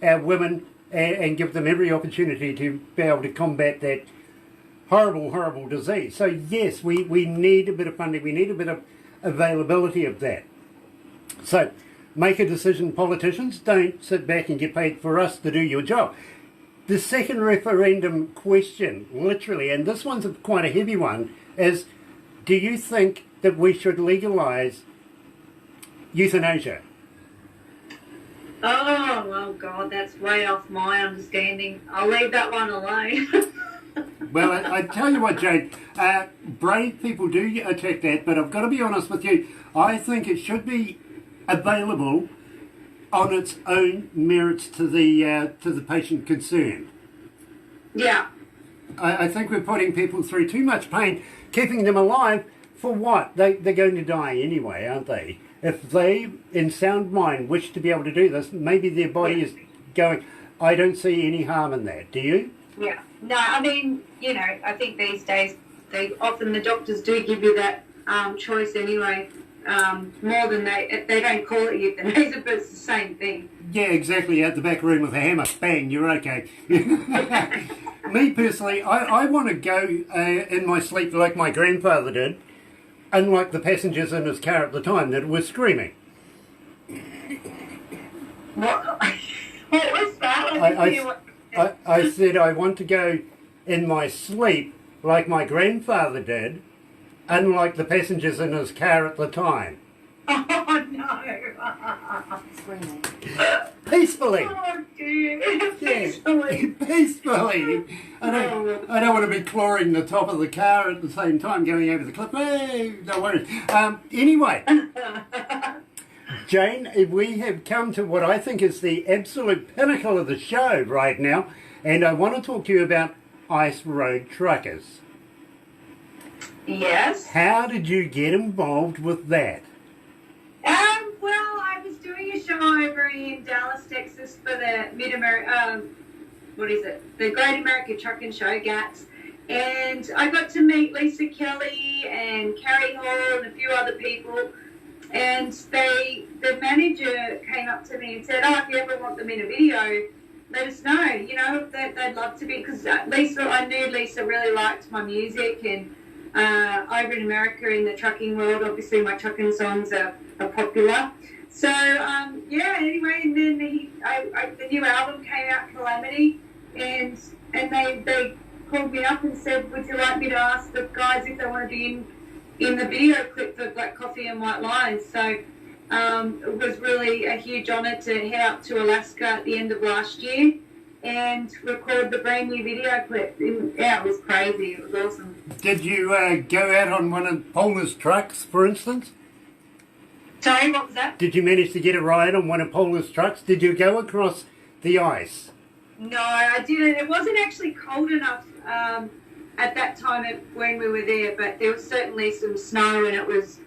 our women and give them every opportunity to be able to combat that horrible, horrible disease. So yes, we need a bit of funding, we need a bit of availability of that. So make a decision, politicians. Don't sit back and get paid for us to do your job. The second referendum question, literally, and this one's quite a heavy one, is do you think that we should legalise euthanasia? Oh, well, God, that's way off my understanding. I'll leave that one alone. Well, I tell you what, Jane, brave people do attack that, but I've got to be honest with you. I think it should be available on its own merits to the patient concerned. Yeah. I think we're putting people through too much pain, keeping them alive for what? They're going to die anyway, aren't they? If they, in sound mind, wish to be able to do this, maybe their body is going, I don't see any harm in that. Do you? Yeah. No, I mean, I think these days, the doctors do give you that choice anyway. More than they don't call it euthanasia, but it's the same thing. Yeah, exactly. Out the back room with a hammer, bang, you're okay. Me personally, I want to go in my sleep like my grandfather did, unlike the passengers in his car at the time that were screaming. What was that? I said I want to go in my sleep like my grandfather did, unlike the passengers in his car at the time. Oh, no. Screaming. Peacefully. Oh, Peacefully. Peacefully. I don't want to be clawing the top of the car at the same time going over the cliff. Hey, no worries. Anyway, Jayne, we have come to what I think is the absolute pinnacle of the show right now, and I want to talk to you about ice road truckers. Yes. How did you get involved with that? Well, I was doing a show over in Dallas, Texas for the the Great American Trucking Show, GATS. And I got to meet Lisa Kelly and Carrie Hall and a few other people. And the manager came up to me and said, if you ever want them in a video, let us know. You know, they'd love to be, because I knew Lisa really liked my music, and over in America in the trucking world, obviously my trucking songs are popular. So, anyway, and then the new album came out, Calamity, and they called me up and said, would you like me to ask the guys if they want to be in the video clip for Black Coffee and White Lines? So it was really a huge honour to head up to Alaska at the end of last year and record the brand new video clip. It was crazy. It was awesome. Did you go out on one of Paula's trucks, for instance? Sorry, what was that? Did you manage to get a ride on one of Paula's trucks? Did you go across the ice? No, I didn't. It wasn't actually cold enough at that time when we were there, but there was certainly some snow, and there was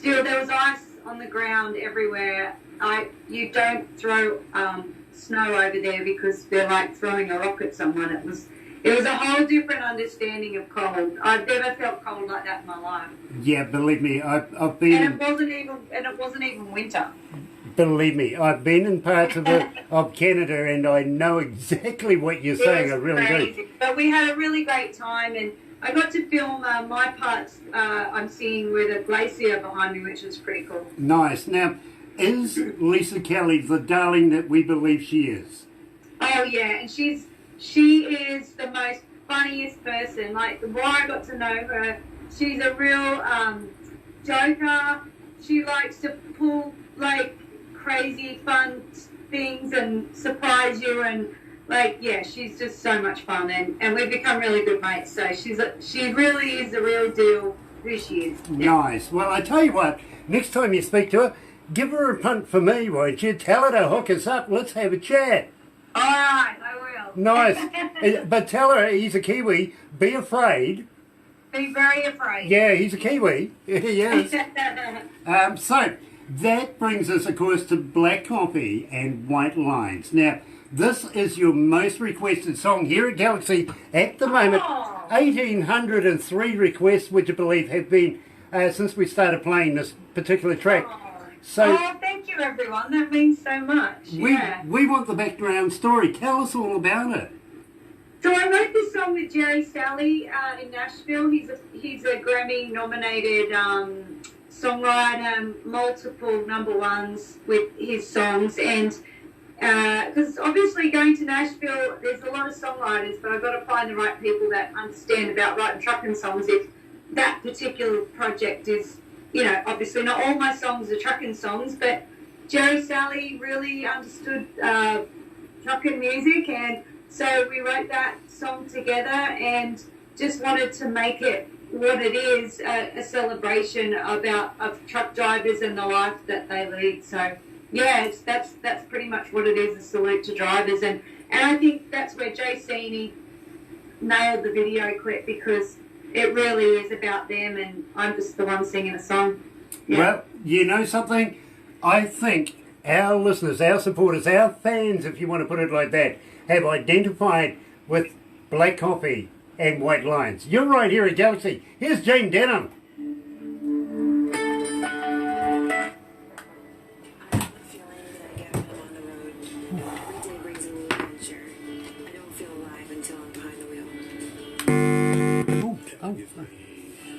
ice on the ground everywhere. You don't throw snow over there because they're like throwing a rock at someone. It was a whole different understanding of cold. I've never felt cold like that in my life. Yeah, believe me, I've been. And it wasn't even winter. Believe me, I've been in parts of Canada, and I know exactly what you're saying. I really do. But we had a really great time, and I got to film my parts. I'm singing with a glacier behind me, which was pretty cool. Nice. Now, is Lisa Kelly the darling that we believe she is? Oh yeah, and she is the most funniest person. Like, the more I got to know her, she's a real joker. She likes to pull like crazy fun things and surprise you, and she's just so much fun, and we've become really good mates. So she really is the real deal who she is. Nice. Well, I tell you what, next time you speak to her, give her a punt for me, won't you? Tell her to hook us up. Let's have a chat. All right, I will. Nice. But tell her he's a Kiwi. Be afraid. Be very afraid. Yeah, he's a Kiwi. He is. So, that brings us, of course, to Black Coffee and White Lines. Now, this is your most requested song here at Galaxy at the moment. 1,803 requests, would you believe, have been since we started playing this particular track. So, thank you, everyone. That means so much. We want the background story. Tell us all about it. So I wrote this song with Jerry Salley in Nashville. He's a Grammy-nominated songwriter, multiple number ones with his songs, and because obviously going to Nashville, there's a lot of songwriters, but I've got to find the right people that understand about writing trucking songs. If that particular project is, obviously not all my songs are trucking songs, but Jerry Salley really understood trucking music, and so we wrote that song together and just wanted to make it what it is, a celebration of truck drivers and the life that they lead. So yeah, that's pretty much what it is, a salute to drivers, and I think that's where Jay Sini nailed the video clip, because it really is about them, and I'm just the one singing a song. Yeah. Well, you know something? I think our listeners, our supporters, our fans, if you want to put it like that, have identified with Black Coffee and White Lines. You're right here at Galaxy. Here's Jayne Denham.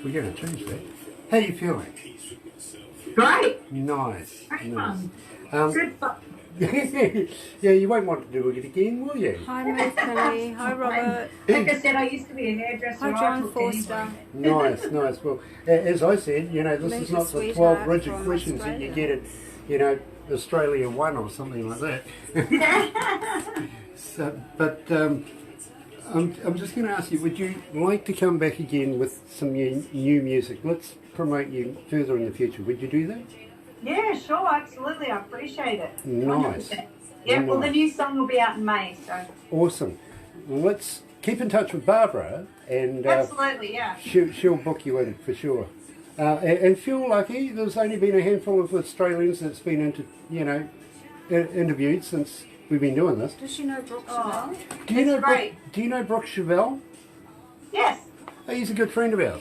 We're going to change that. How are you feeling? Great. Nice. Great Nice. fun. Good fun. Yeah, you won't want to do it again, will you? Hi, Ruth Kelly. Hi, Robert. Like I said, I used to be a hairdresser. Hi, John Forster. Nice, nice. Well, as I said, this is not the 12 rigid questions that you get at, Australia 1 or something like that. So, but I'm just going to ask you, would you like to come back again with some new music? Let's promote you further in the future. Would you do that? Yeah, sure, absolutely. I appreciate it. Nice. 100%. Yeah, well, the new song will be out in May, so. Awesome. Well, let's keep in touch with Barbara, and Absolutely, yeah. she'll book you in for sure. And feel lucky. There's only been a handful of Australians that's been interviewed since we've been doing this. Does she know Brooke Oh, Chevelle? Do you know great. Do you know Brooke Chevelle? Yes. Oh, he's a good friend of ours.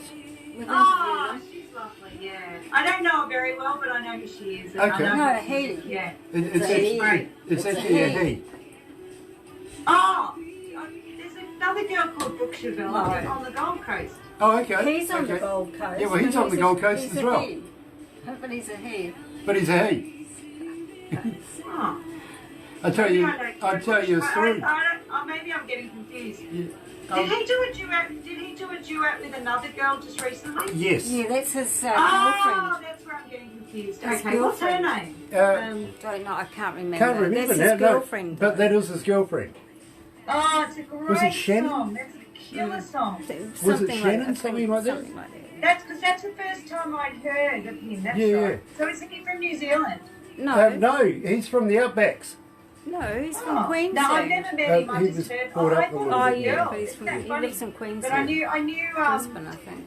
Oh, she's lovely, yeah. I don't know her very well, but I know who she is. And Okay. I know No, her- Haley. Yeah. It's It's a he. actually, it's It's a actually a he. he. Oh, there's another girl called Brooke Chevelle I think, No. on the Gold Coast. Oh, okay. He's on okay. the Gold Coast. Yeah, well, he's but on the Gold Coast he's as a well. he. But he's a he. But he's a he. Oh. I tell you a story. Maybe I'm getting confused. Yeah. Did he do a duet? Did he do a duet with another girl just recently? Yes. Yeah, that's his Oh, girlfriend. that's where I'm getting confused. His Okay, what's her girlfriend. name? Don't know, I can't remember. Can't remember That's now. his girlfriend. No, but that is his girlfriend. Oh, it's a great Was it Shannon? song. That's a killer song. Something Shannon? like, Something like that? Something like that. That's because that's the first time I'd heard of him. That's Yeah, right. yeah. So is he from New Zealand? No, No, he's from the Outbacks. no, he's from Oh, Queensland. no, I've never met him. I he just was heard. brought Oh, I up a thought little it Oh was a bit, yeah, girl. he's Isn't from, that he funny? lives in But Queensland. I knew. Brisbane, I think.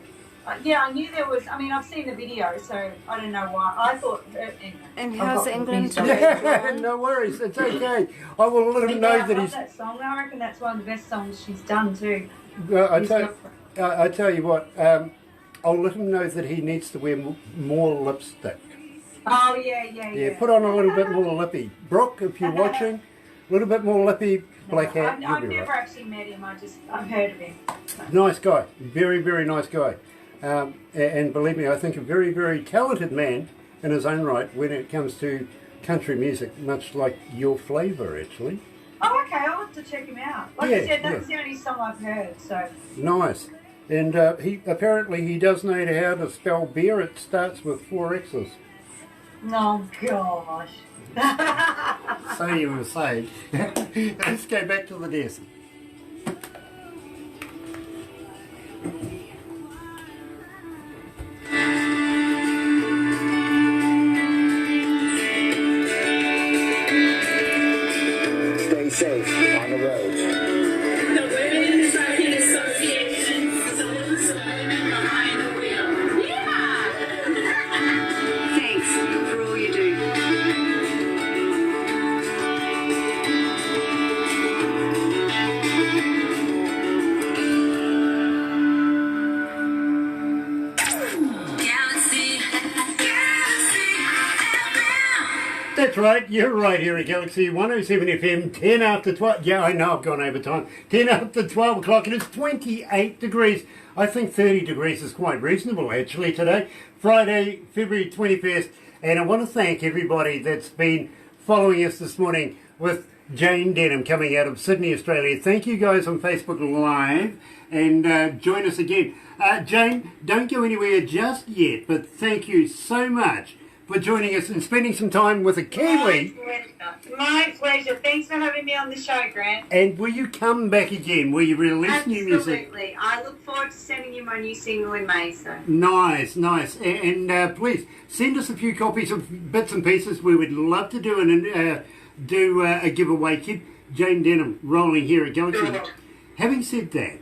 Yeah, I knew there was. I mean, I've seen the video, so I don't know why. I thought. Anyway, And I've how's got England confused. today? Yeah, no worries. It's okay. I will let him know Yeah, I that love he's. that song. I reckon that's one of the best songs she's done too. I tell you what. I'll let him know that he needs to wear more lipstick. Oh yeah. Yeah, put on a little bit more lippy. Brooke, if you're watching, a little bit more lippy. Black hat. I've You'll be never right. actually met him. I've heard of him. Nice guy. Very, very nice guy. And believe me, I think a very, very talented man in his own right when it comes to country music, much like your flavour, actually. Oh, okay. I'll have to check him out. Like Yeah, I said, that's yeah. the only song I've heard. So. Nice. And he does know how to spell beer. It starts with 4 X's. Oh gosh. So you were saying. Let's go back to the desk. Stay safe on the roads. The Women's Cycling Association salutes the women behind the wheel. Yeah! Thanks for all you do. Galaxy, Galaxy FM. That's right, you're right here at Galaxy 107 FM, 10 after 12. Yeah, I know I've gone over time. 10 after 12 o'clock, and it's 28 degrees. I think 30 degrees is quite reasonable actually today, Friday, February 21st. And I want to thank everybody that's been following us this morning with Jayne Denham coming out of Sydney, Australia. Thank you guys on Facebook Live, and join us again. Jayne, don't go anywhere just yet, but thank you so much for joining us and spending some time with a Kiwi. My pleasure. Thanks for having me on the show, Grant. And will you come back again? Will you release new music? Absolutely. I look forward to sending you my new single in May. So. Nice, nice. And please send us a few copies of bits and pieces. We would love to do a giveaway. Keep Jayne Denham rolling here at Galaxy. Sure. Having said that,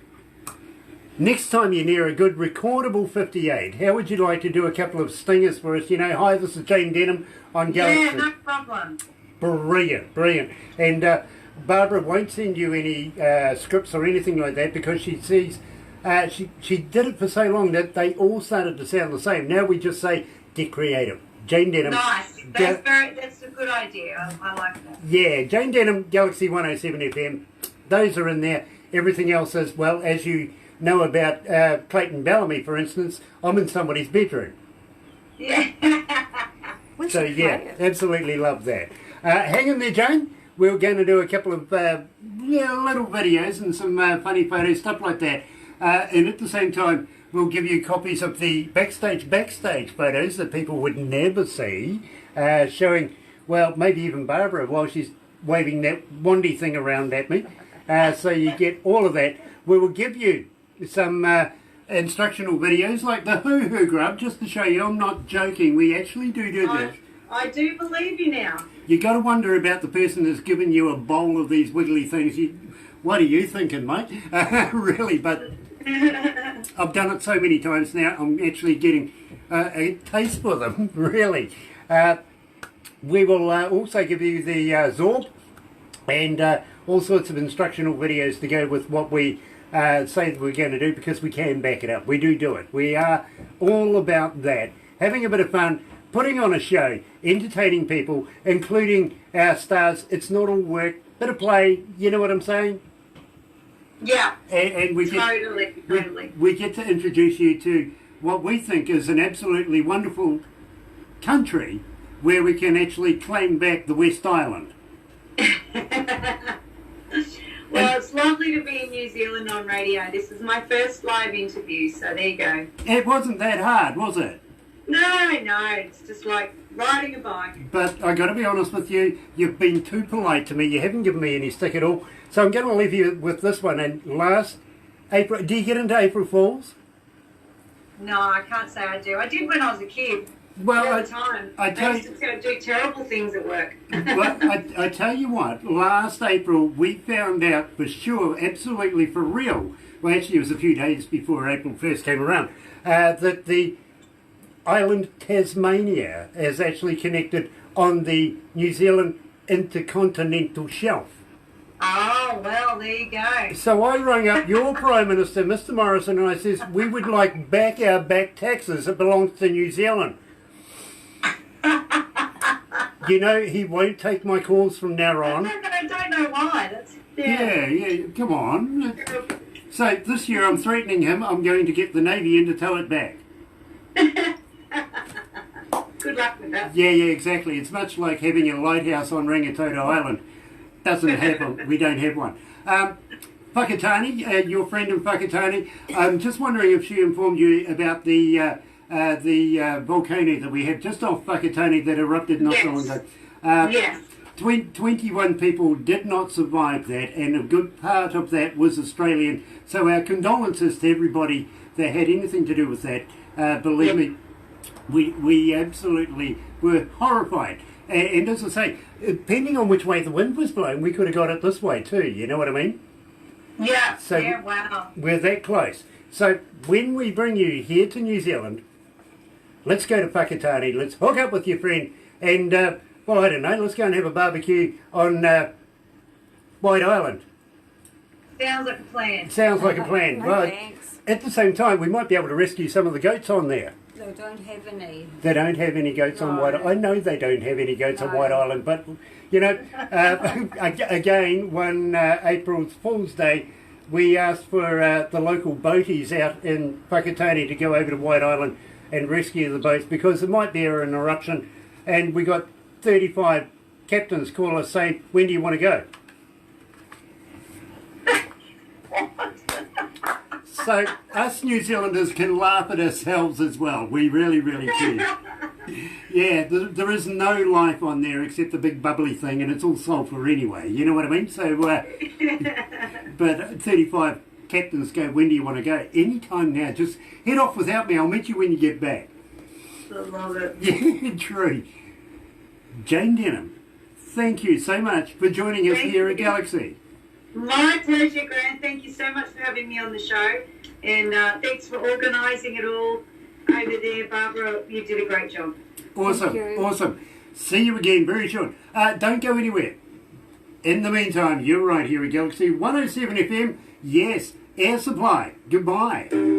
next time you're near a good recordable 58, how would you like to do a couple of stingers for us? You know, hi, this is Jayne Denham on Galaxy. Yeah, no problem. Brilliant, brilliant. And Barbara won't send you any scripts or anything like that because she sees, she did it for so long that they all started to sound the same. Now we just say, get creative. Jayne Denham. Nice. That's a good idea. I like that. Yeah, Jayne Denham, Galaxy 107 FM. Those are in there. Everything else is, well, as you know about Clayton Bellamy, for instance, I'm in somebody's bedroom. Yeah. We So should yeah, play it. absolutely love that. Hang in there, Jayne. We're going to do a couple of little videos and some funny photos, stuff like that. And at the same time, we'll give you copies of the backstage photos that people would never see, showing well, maybe even Barbara, while she's waving that wandy thing around at me. So you get all of that. We will give you some instructional videos like the hoo-hoo grub, just to show you I'm not joking. We actually do this. I do believe you now. You got to wonder about the person that's given you a bowl of these wiggly things. What are you thinking, mate? Really, but I've done it so many times now, I'm actually getting a taste for them, really. We will also give you the Zorb and all sorts of instructional videos to go with what we say that we're going to do, because we can back it up. We do it. We are all about that. Having a bit of fun, putting on a show, entertaining people, including our stars. It's not all work, bit of play, you know what I'm saying? Yeah, and we totally. We get to introduce you to what we think is an absolutely wonderful country where we can actually claim back the West Island. Well, it's lovely to be in New Zealand on radio. This is my first live interview, so there you go. It wasn't that hard, was it? No, it's just like riding a bike. But I got to be honest with you, you've been too polite to me. You haven't given me any stick at all. So I'm going to leave you with this one. And last April, do you get into April Fools? No, I can't say I do. I did when I was a kid. Well, all the time. I used to go do terrible things at work. Well, I tell you what, last April we found out for sure, absolutely for real, well actually it was a few days before April 1st came around, that the island Tasmania is actually connected on the New Zealand intercontinental shelf. Oh, well, there you go. So I rang up your Prime Minister, Mr Morrison, and I says, we would like back our back taxes. It belongs to New Zealand. You know, he won't take my calls from now on. I don't know why. Yeah, come on. So this year I'm threatening him, I'm going to get the Navy in to tow it back. Good luck with that. Yeah, exactly. It's much like having a lighthouse on Rangitoto Island. We don't have one. Whakatane, your friend in Whakatane, I'm just wondering if she informed you about the volcano that we have just off Whakatane that erupted not so long ago. Yes. 21 people did not survive that, and a good part of that was Australian. So our condolences to everybody that had anything to do with that. Believe me, we absolutely were horrified. And as I say, depending on which way the wind was blowing, we could have got it this way too, you know what I mean? Yeah, So wow. we're that close. So when we bring you here to New Zealand, let's go to Whakatane, let's hook up with your friend, and, well, I don't know, let's go and have a barbecue on White Island. Sounds like a plan. Sounds like a plan. No, Well, thanks. at the same time, we might be able to rescue some of the goats on there. They don't have any. They don't have any goats on No. White Island. I know they don't have any goats on No. White Island, but, you know, again, one April Fool's Day, we asked for the local boaties out in Whakatane to go over to White Island and rescue the boats, because there might be an eruption, and we got 35 captains call us saying, when do you want to go? So us New Zealanders can laugh at ourselves as well. We really, really do. Yeah, there is no life on there except the big bubbly thing, and it's all sulphur anyway. You know what I mean? So, but 35 captains go, when do you want to go? Any time now. Just head off without me. I'll meet you when you get back. I love it. Yeah, true. Jayne Denham, thank you so much for joining us Thank here at you. Galaxy. My pleasure, Grant. Thank you so much for having me on the show. And thanks for organising it all over there, Barbara. You did a great job. Awesome, Thank you. awesome. See you again very soon. Don't go anywhere. In the meantime, you're right here at Galaxy 107 FM. Yes, Air Supply. Goodbye.